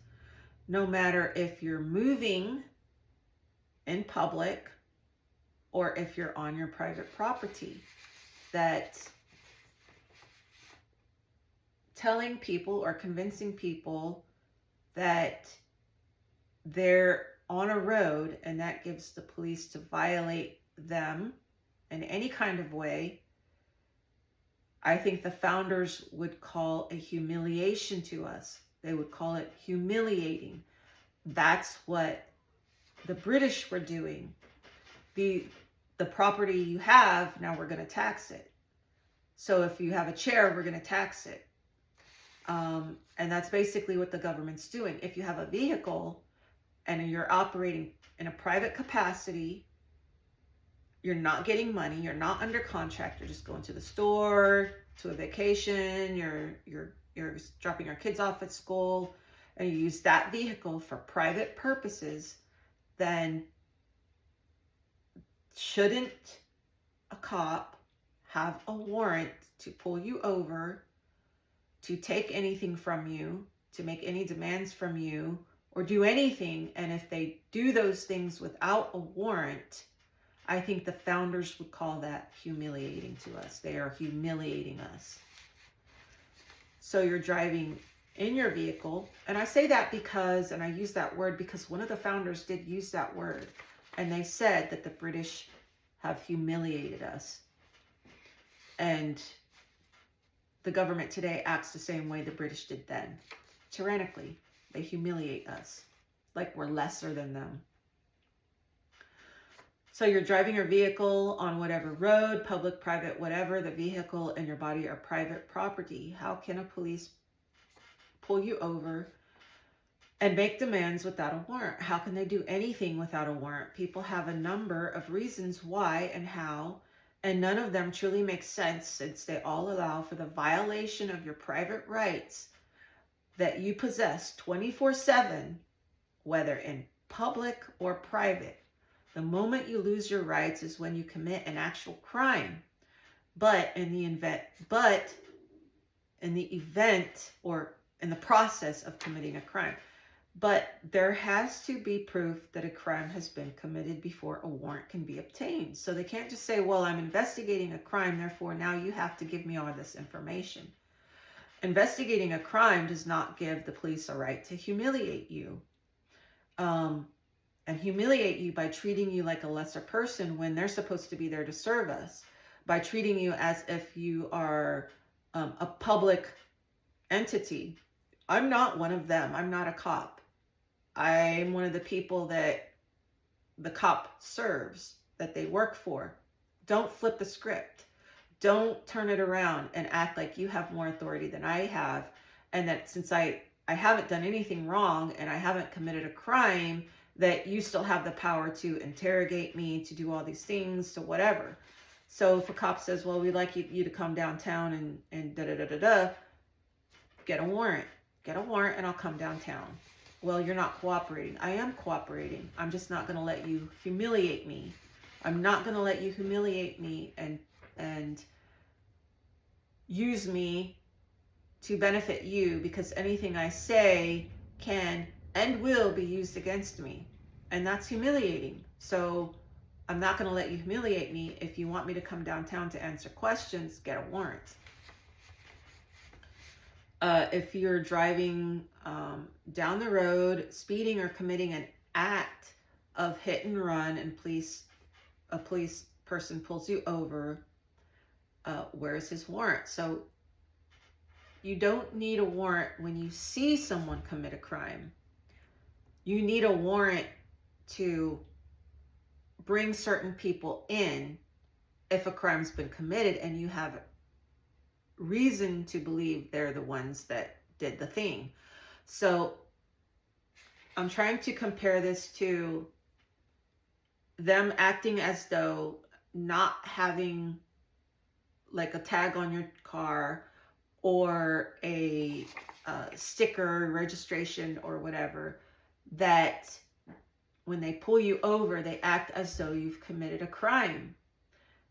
no matter if you're moving in public or if you're on your private property. That telling people or convincing people that they're on a road and that gives the police to violate them in any kind of way, I think the founders would call a humiliation to us. They would call it humiliating. That's what the British were doing. The property you have, now we're going to tax it. So if you have a chair, we're going to tax it. And that's basically what the government's doing. If you have a vehicle and you're operating in a private capacity, you're not getting money, you're not under contract, you're just going to the store, to a vacation, you're dropping your kids off at school, and you use that vehicle for private purposes, then shouldn't a cop have a warrant to pull you over, to take anything from you, to make any demands from you, or do anything? And if they do those things without a warrant, I think the founders would call that humiliating to us. They are humiliating us. So you're driving in your vehicle, and I say that because, and I use that word because one of the founders did use that word, and they said that the British have humiliated us. And the government today acts the same way the British did then. Tyrannically, they humiliate us like we're lesser than them. So you're driving your vehicle on whatever road, public, private, whatever. The vehicle and your body are private property. How can a police pull you over and make demands without a warrant? How can they do anything without a warrant? People have a number of reasons why and how, and none of them truly make sense, since they all allow for the violation of your private rights that you possess 24/7, whether in public or private. The moment you lose your rights is when you commit an actual crime. But in the event or in the process of committing a crime. But there has to be proof that a crime has been committed before a warrant can be obtained. So they can't just say, well, I'm investigating a crime, therefore now you have to give me all this information. Investigating a crime does not give the police a right to humiliate you. And humiliate you by treating you like a lesser person when they're supposed to be there to serve us. By treating you as if you are a public entity. I'm not one of them. I'm not a cop. I'm one of the people that the cop serves, that they work for. Don't flip the script. Don't turn it around and act like you have more authority than I have. And that since I haven't done anything wrong and I haven't committed a crime, that you still have the power to interrogate me, to do all these things, to whatever. So if a cop says, well, we'd like you to come downtown and da-da-da-da-da, get a warrant. Get a warrant and I'll come downtown. Well, you're not cooperating. I am cooperating. I'm just not going to let you humiliate me. I'm not going to let you humiliate me and use me to benefit you, because anything I say can and will be used against me. And that's humiliating. So I'm not going to let you humiliate me. If you want me to come downtown to answer questions, get a warrant. If you're driving down the road, speeding, or committing an act of hit and run, and a police person pulls you over, where's his warrant? So you don't need a warrant when you see someone commit a crime. You need a warrant to bring certain people in if a crime's been committed and you have reason to believe they're the ones that did the thing. So I'm trying to compare this to them acting as though not having like a tag on your car or a sticker, registration, or whatever, that when they pull you over, they act as though you've committed a crime.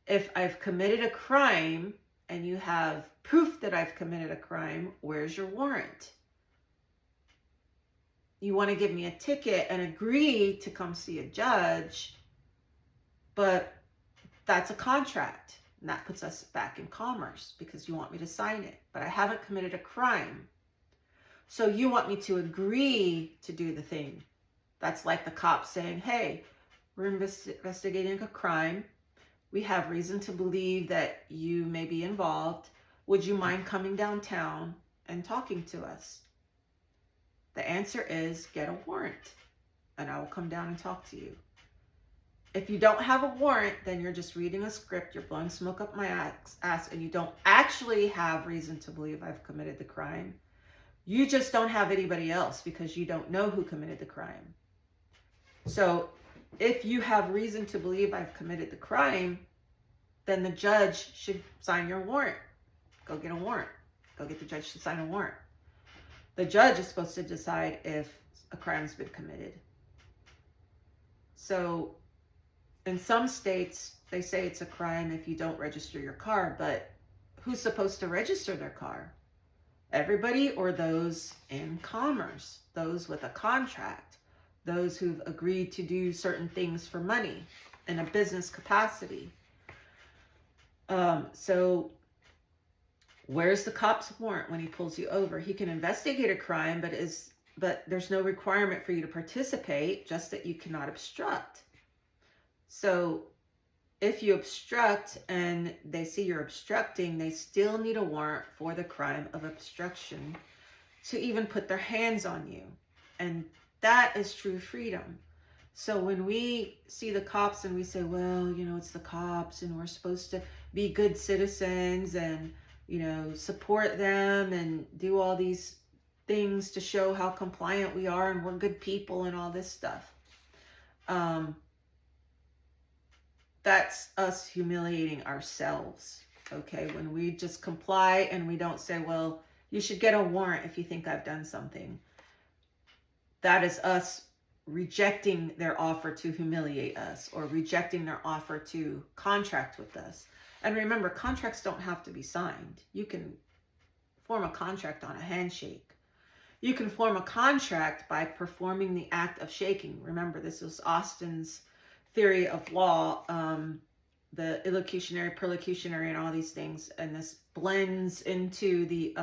If I've committed a crime and you have proof that I've committed a crime, where's your warrant? You want to give me a ticket and agree to come see a judge, but that's a contract. And that puts us back in commerce because you want me to sign it, but I haven't committed a crime. So you want me to agree to do the thing. That's like the cop saying, hey, we're investigating a crime. We have reason to believe that you may be involved. Would you mind coming downtown and talking to us? The answer is get a warrant and I will come down and talk to you. If you don't have a warrant, then you're just reading a script, you're blowing smoke up my ass, and you don't actually have reason to believe I've committed the crime. You just don't have anybody else because you don't know who committed the crime. So if you have reason to believe I've committed the crime, then the judge should sign your warrant. Go get a warrant. Go get the judge to sign a warrant. The judge is supposed to decide if a crime's been committed. So in some states, they say it's a crime if you don't register your car, but who's supposed to register their car? Everybody, or those in commerce, those with a contract, those who've agreed to do certain things for money in a business capacity. So where's the cop's warrant when he pulls you over? He can investigate a crime, but there's no requirement for you to participate, just that you cannot obstruct. So if you obstruct and they see you're obstructing, they still need a warrant for the crime of obstruction to even put their hands on you. And that is true freedom. So when we see the cops and we say, well, you know, it's the cops and we're supposed to be good citizens and, you know, support them and do all these things to show how compliant we are and we're good people and all this stuff. That's us humiliating ourselves, okay? When we just comply and we don't say, well, you should get a warrant if you think I've done something. That is us rejecting their offer to humiliate us, or rejecting their offer to contract with us. And remember, contracts don't have to be signed. You can form a contract on a handshake. You can form a contract by performing the act of shaking. Remember, this was Austin's theory of law, the illocutionary, perlocutionary, and all these things. And this blends into the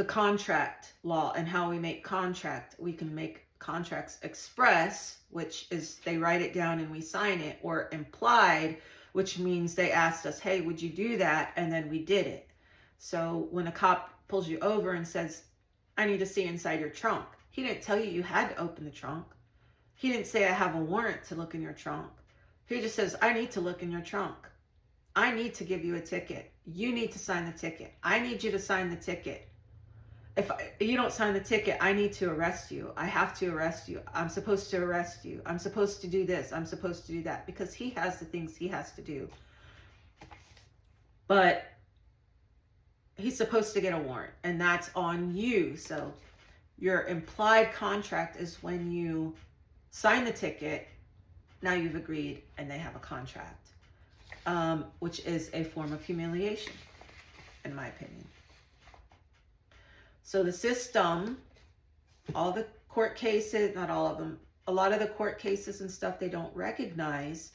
contract law and how we make contract. We can make contracts express, which is they write it down and we sign it, or implied, which means they asked us, hey, would you do that? And then we did it. So when a cop pulls you over and says, I need to see inside your trunk, he didn't tell you you had to open the trunk. He didn't say, I have a warrant to look in your trunk. He just says, I need to look in your trunk. I need to give you a ticket. You need to sign the ticket. I need you to sign the ticket. If you don't sign the ticket, I need to arrest you. I have to arrest you. I'm supposed to arrest you. I'm supposed to do this. I'm supposed to do that, because he has the things he has to do. But he's supposed to get a warrant, and that's on you. So your implied contract is when you sign the ticket. Now you've agreed and they have a contract, which is a form of humiliation, in my opinion. So the system, all the court cases, not all of them, a lot of the court cases and stuff, they don't recognize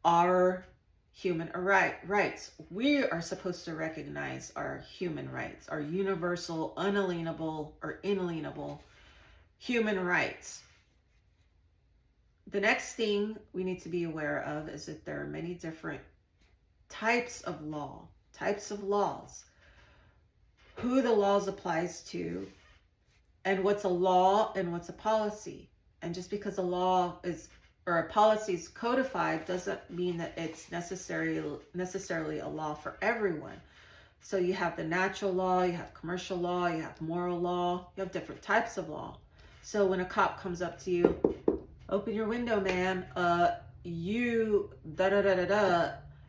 our human rights. We are supposed to recognize our human rights, our universal, unalienable, or inalienable human rights. The next thing we need to be aware of is that there are many different types of laws, who the laws applies to, and what's a law and what's a policy. And just because a law is, or a policy is codified, doesn't mean that it's necessarily a law for everyone. So you have the natural law, you have commercial law, you have moral law, you have different types of law. So when a cop comes up to you, open your window, ma'am, you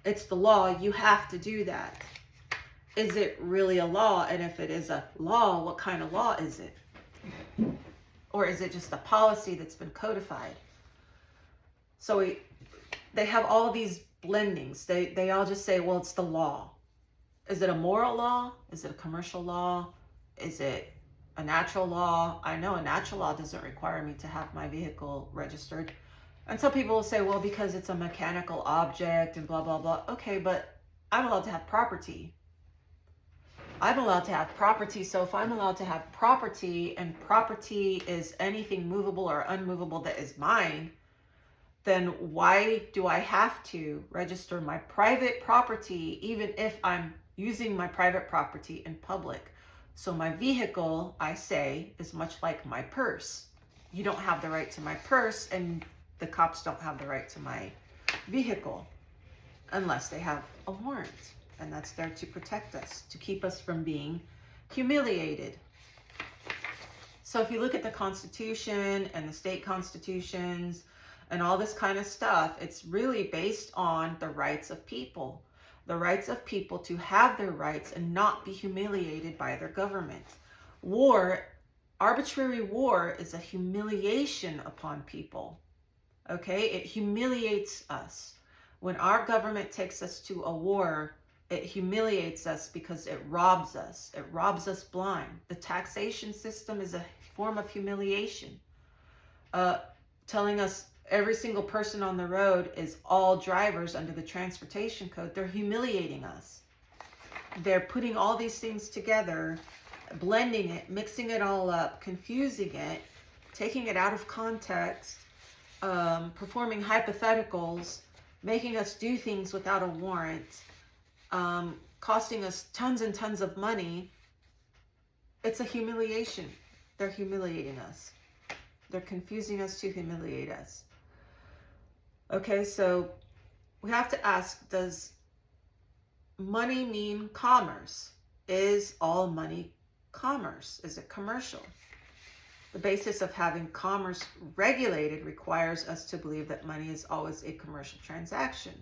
it's the law, you have to do that. Is it really a law? And if it is a law, what kind of law is it? Or is it just a policy that's been codified? So they have all these blendings. They all just say, well, it's the law. Is it a moral law? Is it a commercial law? Is it a natural law? I know a natural law doesn't require me to have my vehicle registered. And some people will say, well, because it's a mechanical object and blah, blah, blah. Okay, but I'm allowed to have property. I'm allowed to have property. So if I'm allowed to have property, and property is anything movable or unmovable that is mine, then why do I have to register my private property, even if I'm using my private property in public? So my vehicle, I say, is much like my purse. You don't have the right to my purse, and the cops don't have the right to my vehicle unless they have a warrant. And that's there to protect us, to keep us from being humiliated. So if you look at the Constitution and the state constitutions, and all this kind of stuff, it's really based on the rights of people. The rights of people to have their rights and not be humiliated by their government. War, arbitrary war, is a humiliation upon people. Okay? It humiliates us. When our government takes us to a war, it humiliates us because it robs us. It robs us blind. The taxation system is a form of humiliation. Telling us every single person on the road is all drivers under the transportation code. They're humiliating us. They're putting all these things together, blending it, mixing it all up, confusing it, taking it out of context, performing hypotheticals, making us do things without a warrant, costing us tons and tons of money. It's a humiliation. They're humiliating us. They're confusing us to humiliate us. Okay, so we have to ask, does money mean commerce? Is all money commerce? Is it commercial? The basis of having commerce regulated requires us to believe that money is always a commercial transaction.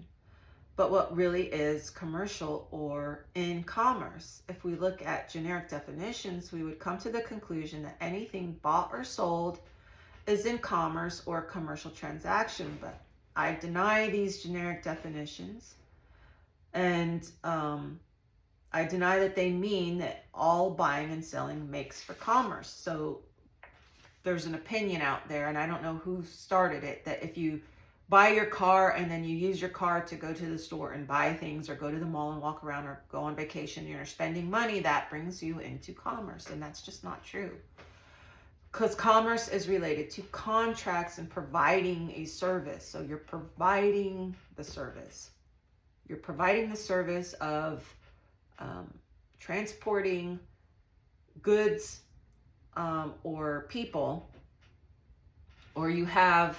But what really is commercial or in commerce? If we look at generic definitions, we would come to the conclusion that anything bought or sold is in commerce or commercial transaction. But I deny these generic definitions, and I deny that they mean that all buying and selling makes for commerce. So there's an opinion out there, and I don't know who started it, that if you buy your car and then you use your car to go to the store and buy things, or go to the mall and walk around, or go on vacation, you're spending money, that brings you into commerce. And that's just not true. Because commerce is related to contracts and providing a service. So you're providing the service. You're providing the service of transporting goods or people, or you have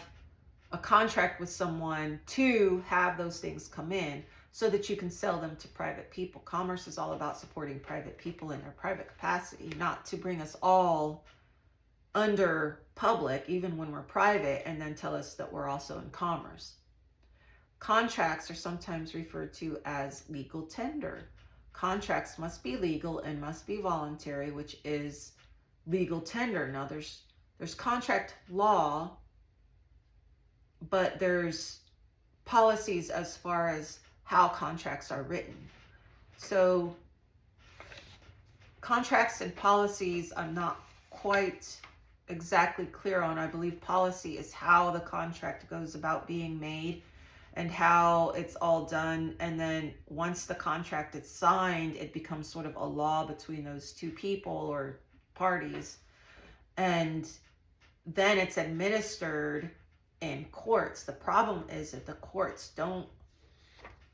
a contract with someone to have those things come in so that you can sell them to private people. Commerce is all about supporting private people in their private capacity, not to bring us all under public, even when we're private, and then tell us that we're also in commerce. Contracts are sometimes referred to as legal tender. Contracts must be legal and must be voluntary, which is legal tender. Now there's contract law, but there's policies as far as how contracts are written. So contracts and policies, I'm not quite exactly clear on. I believe policy is how the contract goes about being made and how it's all done. And then once the contract is signed, it becomes sort of a law between those two people or parties. And then it's administered in courts. The problem is that the courts don't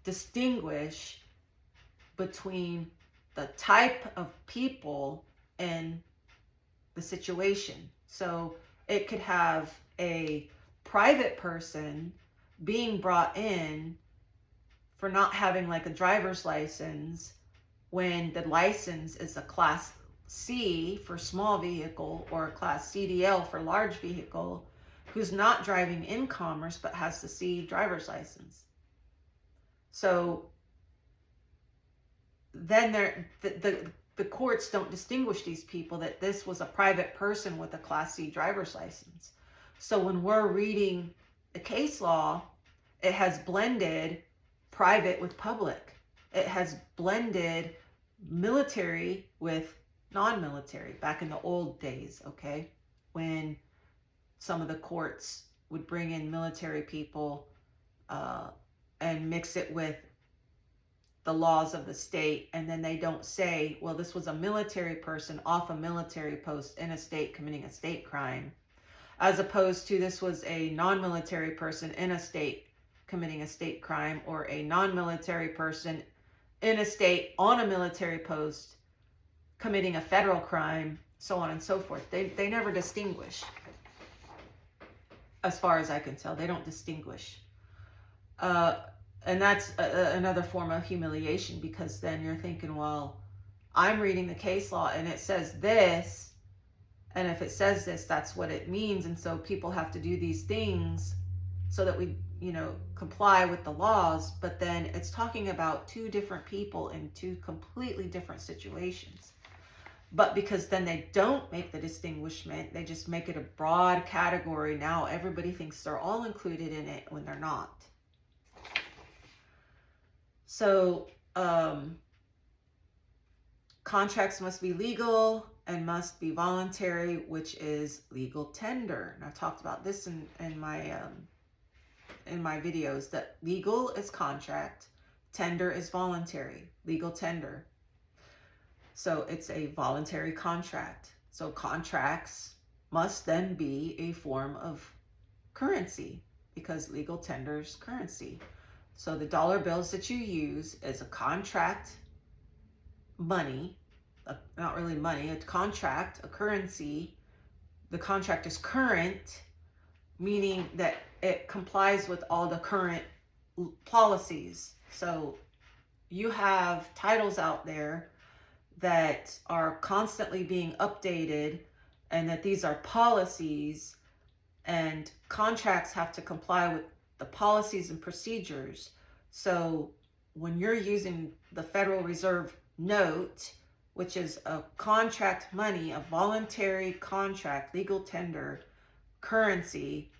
distinguish between the type of people and the situation. So it could have a private person being brought in for not having like a driver's license when the license is a class C for small vehicle or a class CDL for large vehicle, who's not driving in commerce but has the C driver's license. So then the courts don't distinguish these people, that this was a private person with a class C driver's license. So when we're reading the case law, it has blended private with public. It has blended military with non-military back in the old days, okay? When some of the courts would bring in military people and mix it with the laws of the state, and then they don't say, well, this was a military person off a military post in a state committing a state crime, as opposed to this was a non-military person in a state committing a state crime, or a non-military person in a state on a military post committing a federal crime, so on and so forth. They never distinguish. As far as I can tell, they don't distinguish. And that's another form of humiliation, because then you're thinking, well, I'm reading the case law and it says this, and if it says this, that's what it means. And so people have to do these things so that we, comply with the laws, but then it's talking about two different people in two completely different situations. But because then they don't make the distinguishment, they just make it a broad category. Now everybody thinks they're all included in it when they're not. So contracts must be legal and must be voluntary, which is legal tender. And I've talked about this in my videos, that legal is contract, tender is voluntary, legal tender. So it's a voluntary contract. So contracts must then be a form of currency because legal tenders currency. So the dollar bills that you use is a contract money, not really money, a contract, a currency. The contract is current, meaning that it complies with all the current policies. So you have titles out there that are constantly being updated, and that these are policies, and contracts have to comply with the policies and procedures. So when you're using the Federal Reserve note, which is a contract money, a voluntary contract, legal tender currency,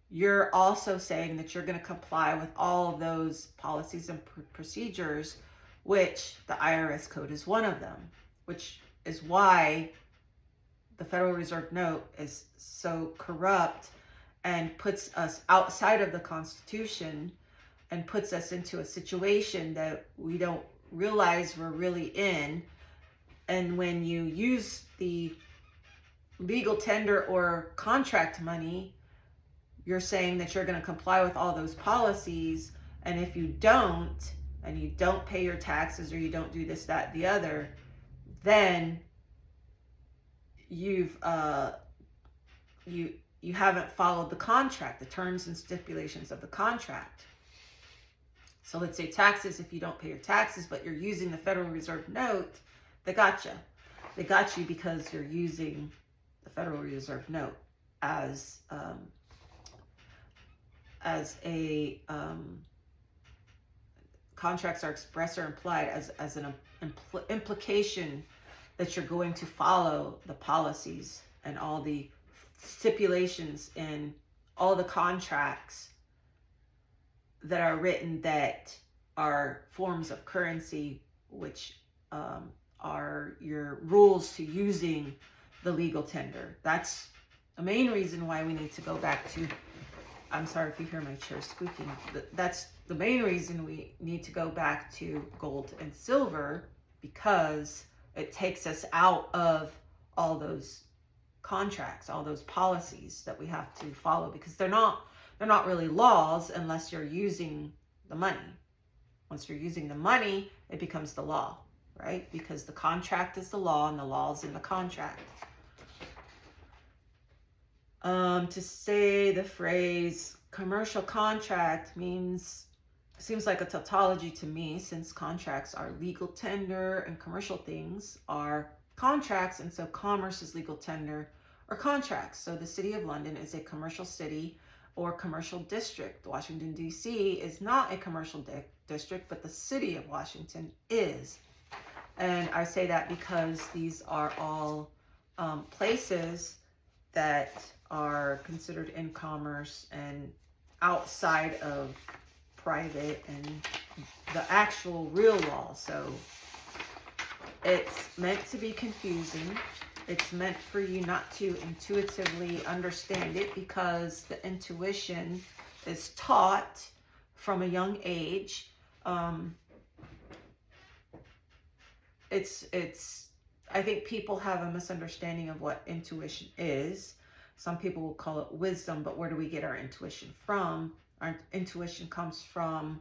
you're also saying that you're going to comply with all of those policies and procedures, which the IRS code is one of them, which is why the Federal Reserve note is so corrupt and puts us outside of the Constitution and puts us into a situation that we don't realize we're really in. And when you use the legal tender or contract money, you're saying that you're going to comply with all those policies. And if you don't, and you don't pay your taxes, or you don't do this, that, the other, then you haven't followed the contract, the terms and stipulations of the contract. So let's say taxes, if you don't pay your taxes, but you're using the Federal Reserve note, they got you. They got you because you're using the Federal Reserve note as a contracts are expressed or implied as an implication that you're going to follow the policies and all the stipulations in all the contracts that are written that are forms of currency, which are your rules to using the legal tender. That's the main reason why we need to go back to, I'm sorry if you hear my chair squeaking, that's the main reason we need to go back to gold and silver, because it takes us out of all those contracts, all those policies that we have to follow, because they're not really laws unless you're using the money. Once you're using the money, it becomes the law, right? Because the contract is the law and the law is in the contract. To say the phrase commercial contract seems like a tautology to me, since contracts are legal tender and commercial things are contracts, and so commerce is legal tender or contracts. So the City of London is a commercial city or commercial district. Washington, D.C. is not a commercial district, but the City of Washington is. And I say that because these are all places that are considered in commerce and outside of private and the actual real law. So it's meant to be confusing. It's meant for you not to intuitively understand it, because the intuition is taught from a young age. I think people have a misunderstanding of what intuition is. Some people will call it wisdom, but where do we get our intuition from? Our intuition comes from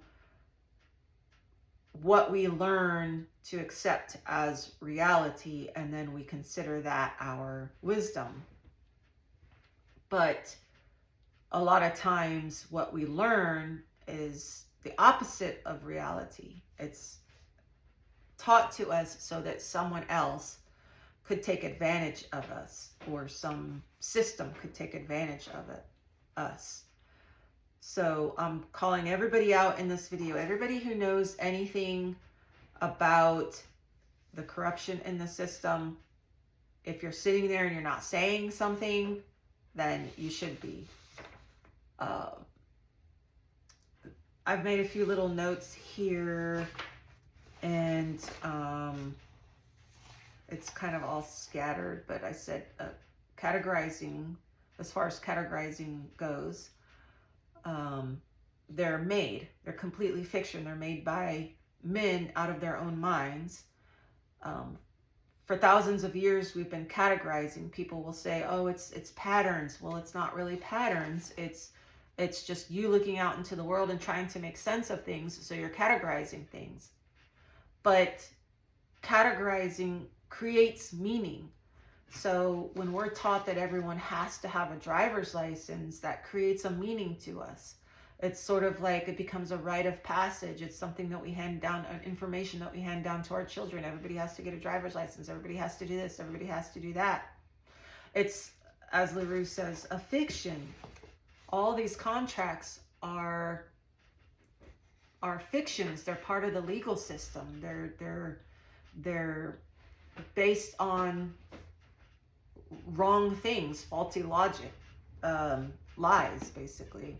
what we learn to accept as reality, and then we consider that our wisdom. But a lot of times what we learn is the opposite of reality. It's taught to us so that someone else could take advantage of us, or some system could take advantage of us. So I'm calling everybody out in this video. Everybody who knows anything about the corruption in the system, if you're sitting there and you're not saying something, then you should be. I've made a few little notes here, and it's kind of all scattered, but I said categorizing, as far as categorizing goes, they're completely fiction. They're made by men out of their own minds. For thousands of years, we've been categorizing. People will say, oh, it's patterns. Well, it's not really patterns. It's just you looking out into the world and trying to make sense of things, so you're categorizing things. But categorizing creates meaning. So when we're taught that everyone has to have a driver's license, that creates a meaning to us. It's sort of like it becomes a rite of passage. It's something that we hand down, information that we hand down to our children. Everybody has to get a driver's license. Everybody has to do this. Everybody has to do that. It's, as LaRue says, a fiction. All these contracts are fictions. They're part of the legal system. They're based on wrong things, faulty logic, lies, basically.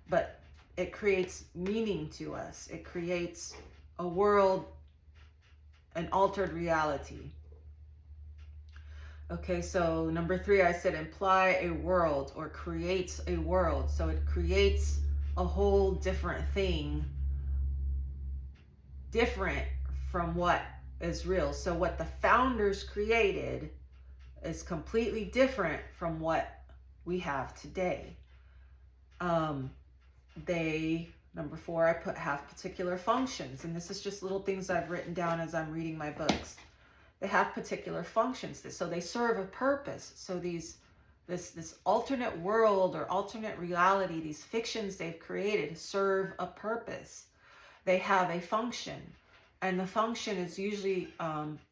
But it creates meaning to us. It creates a world, an altered reality. Okay, so number 3, I said imply a world, or creates a world. So it creates a whole different thing, different from what is real. So what the founders created is completely different from what we have today. Number 4, I put have particular functions, and this is just little things I've written down as I'm reading my books. They have particular functions, so they serve a purpose. So this alternate world or alternate reality, these fictions they've created, serve a purpose. They have a function, and the function is usually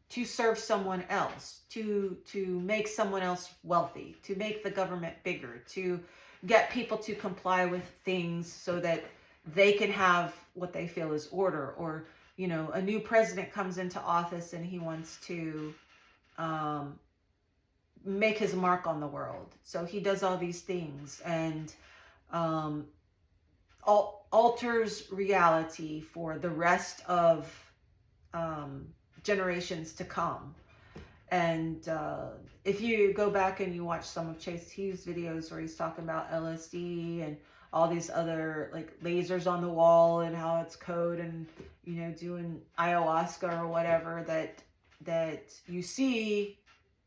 to serve someone else, to make someone else wealthy, to make the government bigger, to get people to comply with things so that they can have what they feel is order. Or, you know, a new president comes into office and he wants to make his mark on the world. So he does all these things and alters reality for the rest of generations to come. And if you go back and you watch some of Chase Hughes' videos where he's talking about LSD and all these other like lasers on the wall and how it's code, and you know, doing ayahuasca or whatever, that you see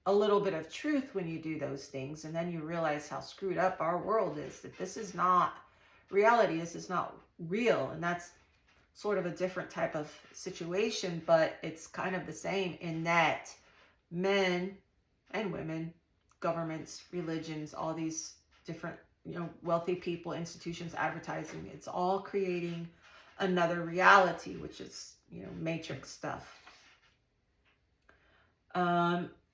a little bit of truth when you do those things, and then you realize how screwed up our world is, that this is not reality, this is not real. And that's sort of a different type of situation, but it's kind of the same in that men and women, governments, religions, all these different, you know, wealthy people, institutions, advertising, it's all creating another reality, which is, you know, matrix stuff.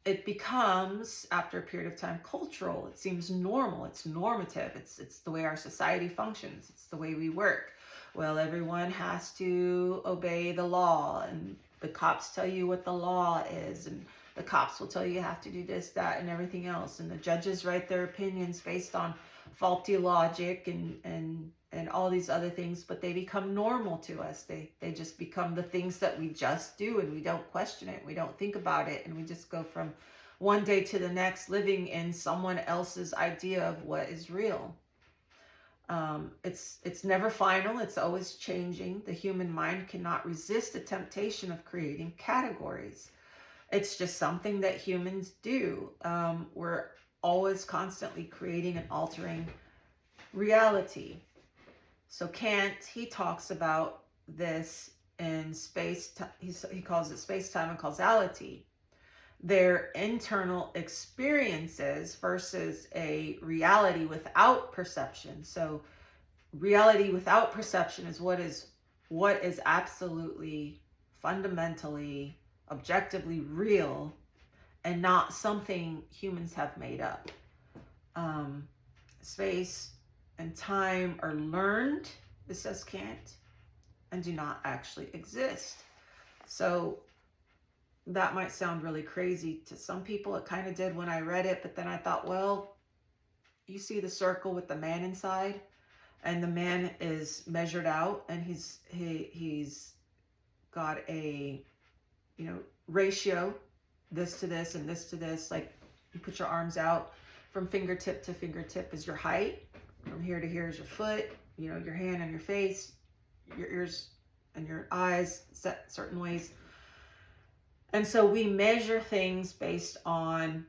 It becomes, after a period of time, cultural. It seems normal. It's normative. It's the way our society functions. It's the way we work. Well, everyone has to obey the law, and the cops tell you what the law is, and the cops will tell you have to do this, that, and everything else. And the judges write their opinions based on faulty logic and all these other things, but they become normal to us. They just become the things that we just do, and we don't question it. We don't think about it. And we just go from one day to the next living in someone else's idea of what is real. It's never final. It's always changing. The human mind cannot resist the temptation of creating categories. It's just something that humans do. We're always constantly creating and altering reality. So Kant, he talks about this in space. He calls it space-time and causality. Their internal experiences versus a reality without perception. So reality without perception is what is absolutely, fundamentally, objectively real, and not something humans have made up. Space and time are learned, it says can't, and do not actually exist. So that might sound really crazy to some people. It kind of did when I read it, but then I thought, well, you see the circle with the man inside, and the man is measured out, and he's got a, you know, ratio, this to this and this to this. Like, you put your arms out, from fingertip to fingertip is your height, from here to here is your foot, you know, your hand and your face, your ears and your eyes set certain ways. And so we measure things based on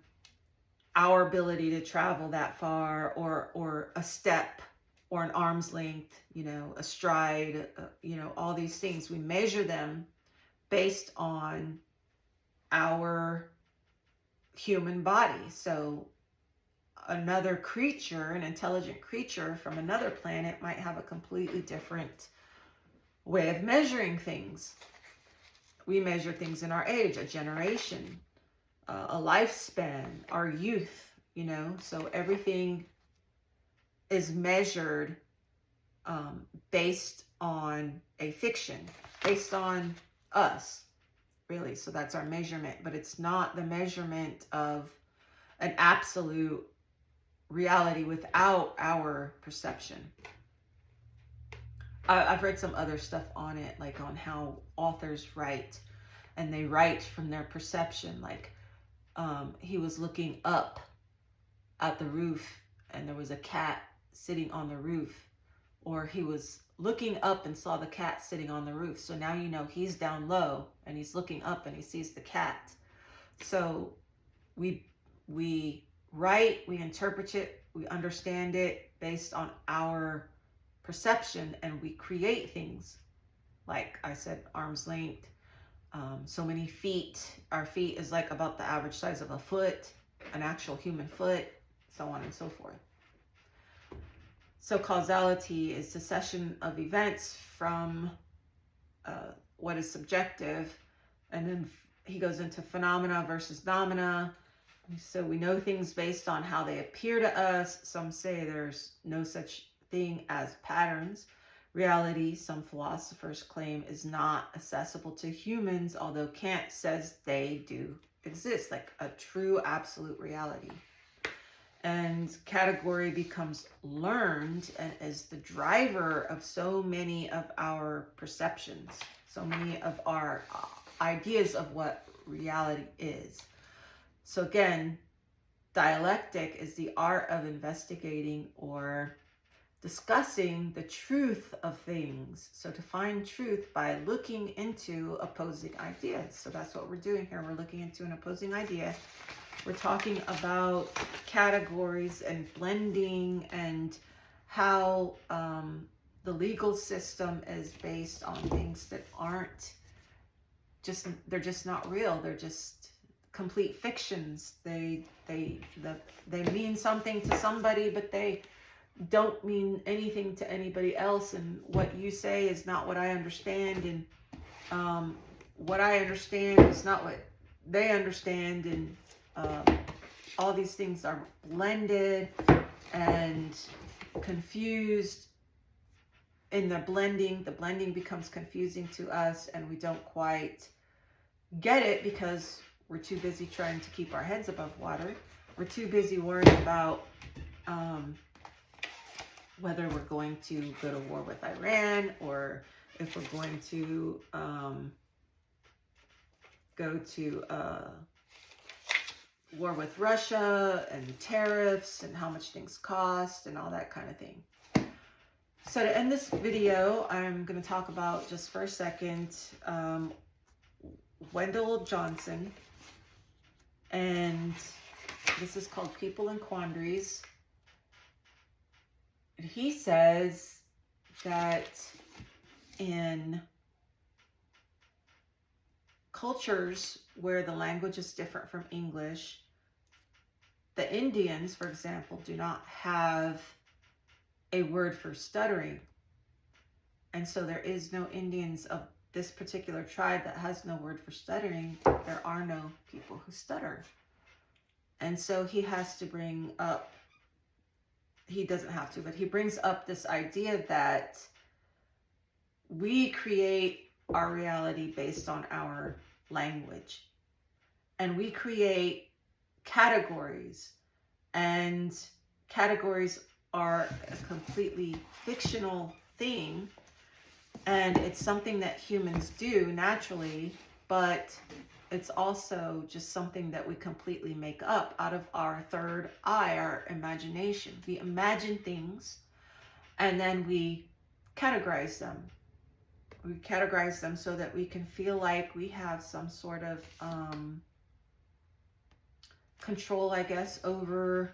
our ability to travel that far, or a step, or an arm's length, you know, a stride, you know, all these things. We measure them based on our human body. So another creature, an intelligent creature from another planet, might have a completely different way of measuring things. We measure things in our age, a generation, a lifespan, our youth, you know. So everything is measured based on a fiction, based on us, really. So that's our measurement, but it's not the measurement of an absolute reality without our perception. I've read some other stuff on it, like on how authors write, and they write from their perception. Like, he was looking up at the roof and there was a cat sitting on the roof, or he was looking up and saw the cat sitting on the roof. So now you know he's down low and he's looking up and he sees the cat. So we write, we interpret it, we understand it based on our perception, and we create things. Like I said, arm's length, so many feet. Our feet is like about the average size of a foot, an actual human foot, so on and so forth. So causality is succession of events from what is subjective, and then he goes into phenomena versus nomina. So we know things based on how they appear to us. Some say there's no such thing as patterns. Reality, some philosophers claim, is not accessible to humans, although Kant says they do exist, like a true absolute reality. And category becomes learned and is the driver of so many of our perceptions, so many of our ideas of what reality is. So again, dialectic is the art of investigating or discussing the truth of things. So to find truth by looking into opposing ideas. So that's what we're doing here. We're looking into an opposing idea. We're talking about categories and blending, and how the legal system is based on things that aren't just, they're just not real. They're just complete fictions. They mean something to somebody, but they don't mean anything to anybody else. And what you say is not what I understand, and what I understand is not what they understand, and all these things are blended and confused in the blending. The blending becomes confusing to us, and we don't quite get it because we're too busy trying to keep our heads above water. We're too busy worrying about whether we're going to go to war with Iran, or if we're going to go to war with Russia, and tariffs, and how much things cost, and all that kind of thing. So to end this video, I'm going to talk about, just for a second, Wendell Johnson, and this is called People in Quandaries. He says that in cultures where the language is different from English, the Indians, for example, do not have a word for stuttering. And so there is no Indians of this particular tribe that has no word for stuttering. There are no people who stutter. And so he has to bring up he doesn't have to, but he brings up this idea that we create our reality based on our language, and we create categories, and categories are a completely fictional thing, and it's something that humans do naturally, but it's also just something that we completely make up out of our third eye, our imagination. We imagine things and then we categorize them. We categorize them so that we can feel like we have some sort of control, I guess, over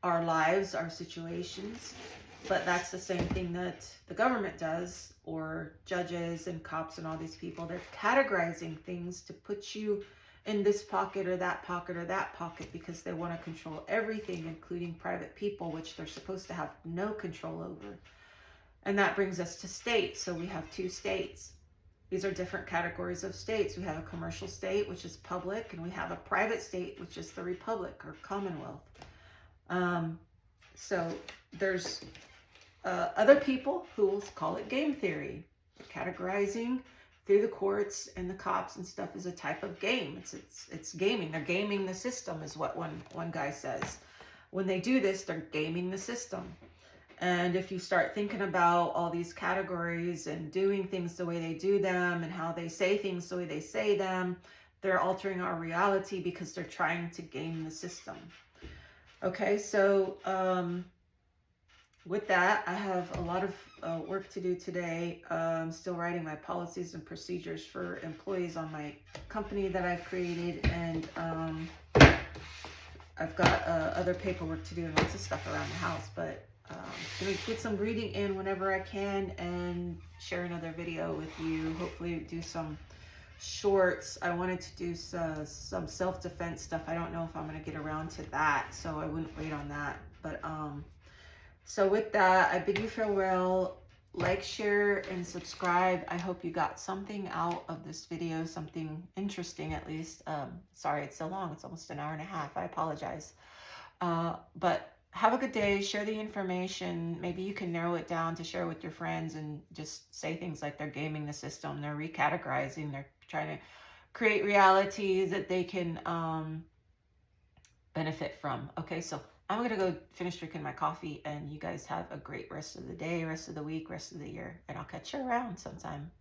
our lives, our situations. But that's the same thing that the government does, or judges and cops and all these people. They're categorizing things to put you in this pocket or that pocket or that pocket, because they want to control everything, including private people, which they're supposed to have no control over. And that brings us to states. So we have 2 states. These are different categories of states. We have a commercial state, which is public, and we have a private state, which is the republic or commonwealth. So there's other people who will call it game theory. Categorizing through the courts and the cops and stuff is a type of game. It's gaming. They're gaming the system, is what one guy says. When they do this, they're gaming the system. And if you start thinking about all these categories and doing things the way they do them and how they say things the way they say them, they're altering our reality because they're trying to game the system. Okay, so with that, I have a lot of work to do today. I'm still writing my policies and procedures for employees on my company that I've created, and I've got other paperwork to do and lots of stuff around the house, but I'm gonna get some reading in whenever I can and share another video with you. Hopefully do some shorts. I wanted to do some self-defense stuff. I don't know if I'm gonna get around to that, so I wouldn't wait on that. But so with that, I bid you farewell. Like, share, and subscribe. I hope you got something out of this video, something interesting at least. Sorry it's so long. It's almost an hour and a half. I apologize. But have a good day. Share the information. Maybe you can narrow it down to share with your friends and just say things like they're gaming the system, they're recategorizing, they're trying to create realities that they can benefit from. Okay, so I'm going to go finish drinking my coffee, and you guys have a great rest of the day, rest of the week, rest of the year, and I'll catch you around sometime.